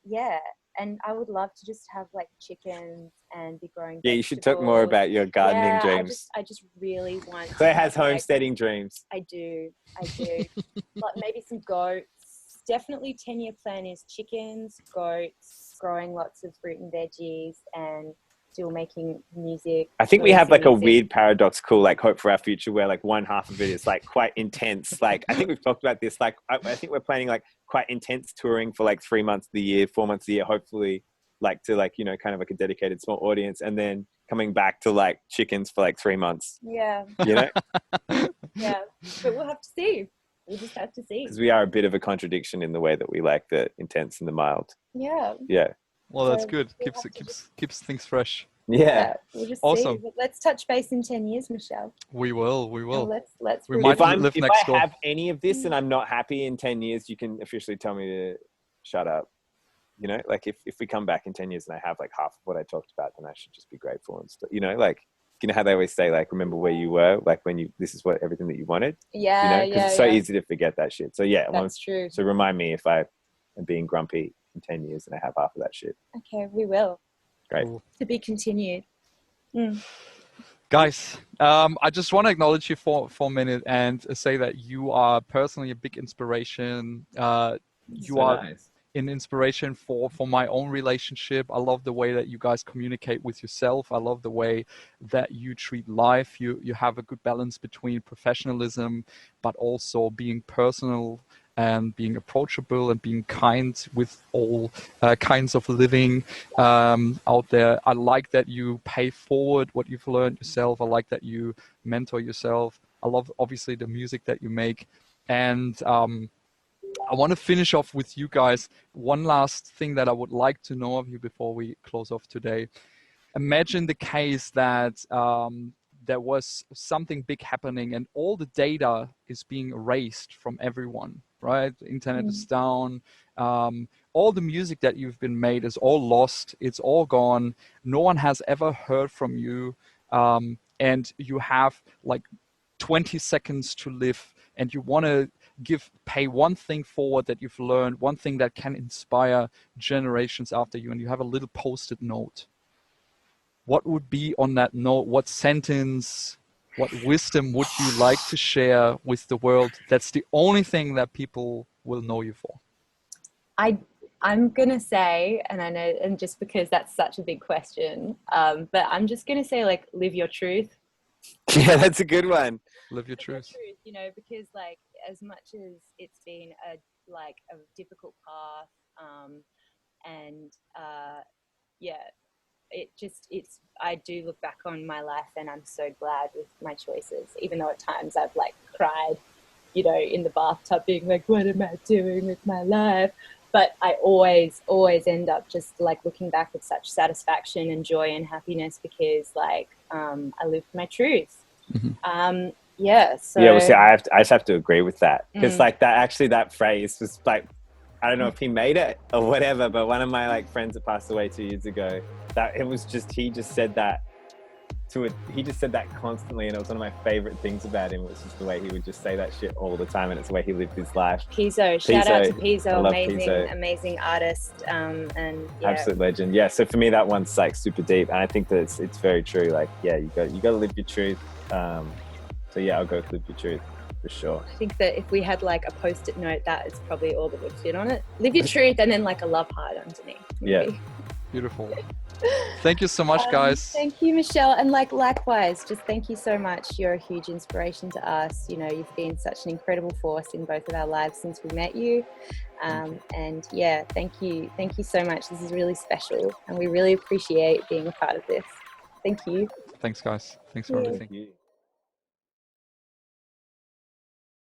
yeah, and I would love to just have like chickens and be growing vegetables. You should talk more about your gardening dreams. I just really want. So it has homesteading dreams. I do. Like maybe some goats. Definitely 10-year plan is chickens, goats, growing lots of fruit and veggies, and still making music. I think we have like a weird paradoxical like hope for our future where like one half of it is like quite intense. Like I think we've talked about this. Like I think we're planning like quite intense touring for like 3 months of the year, 4 months of the year, hopefully, like to like, you know, kind of like a dedicated small audience, and then coming back to like chickens for like 3 months. Yeah. You know? Yeah. But we'll have to see. We'll just have to see. Because we are a bit of a contradiction in the way that we like the intense and the mild. Yeah. Yeah. Well, that's good. Keeps things fresh. Yeah. We'll just awesome. see. But let's touch base in 10 years, Michel. We will. Let's. We might live next door. If I have any of this and I'm not happy in 10 years, you can officially tell me to shut up. You know, like if we come back in 10 years and I have like half of what I talked about, then I should just be grateful and stuff. You know, like, you know how they always say, like, remember where you were, like when this is what everything that you wanted. Yeah. You know, because it's so easy to forget that shit. So yeah, that's true. So remind me if I am being grumpy in 10 years and I have half of that shit. Okay, we will. Great. Cool. To be continued. Guys, I just want to acknowledge you for a minute and say that you are personally a big inspiration. You are nice. An inspiration for my own relationship. I love the way that you guys communicate with yourself. I love the way that you treat life. You have a good balance between professionalism, but also being personal and being approachable and being kind with all kinds of living out there. I like that you pay forward what you've learned yourself. I like that you mentor yourself. I love, obviously, the music that you make. And I want to finish off with you guys. One last thing that I would like to know of you before we close off today. Imagine the case that there was something big happening and all the data is being erased from everyone, right? The internet is down. All the music that you've been made is all lost. It's all gone. No one has ever heard from you. And you have like 20 seconds to live, and you want to pay one thing forward that you've learned, one thing that can inspire generations after you, and you have a little post-it note. What would be on that note? What sentence, what wisdom would you like to share with the world? That's the only thing that people will know you for. I'm gonna say, and I know, and just because that's such a big question, but I'm just gonna say, like, live your truth. Yeah, that's a good one. Live your truth. You know, because like as much as it's been a difficult path, and I do look back on my life and I'm so glad with my choices, even though at times I've like cried, you know, in the bathtub being like, what am I doing with my life? But I always end up just like looking back with such satisfaction and joy and happiness because like I lived my truth. So I just have to agree with that because like that phrase was like, I don't know if he made it or whatever, but one of my like friends that passed away 2 years ago, that it was just, he just said that to it. He just said that constantly, and it was one of my favorite things about him, was just the way he would just say that shit all the time, and it's the way he lived his life. Pizzo, shout out to I Pizzo, love amazing, Pizzo. amazing artist, and yeah. Absolute legend. Yeah, so for me that one's like super deep, and I think that it's very true. Like, yeah, you got to live your truth. So yeah, I'll go with live your truth for sure. I think that if we had like a post-it note, that is probably all that would fit on it. Live your truth, and then like a love heart underneath. Maybe. Yeah. Beautiful. Thank you so much, guys. Thank you, Michelle. And like likewise, just thank you so much. You're a huge inspiration to us. You know, you've been such an incredible force in both of our lives since we met you. And yeah, thank you. Thank you so much. This is really special, and we really appreciate being a part of this. Thank you. Thanks, guys. Thanks for everything. Thank you.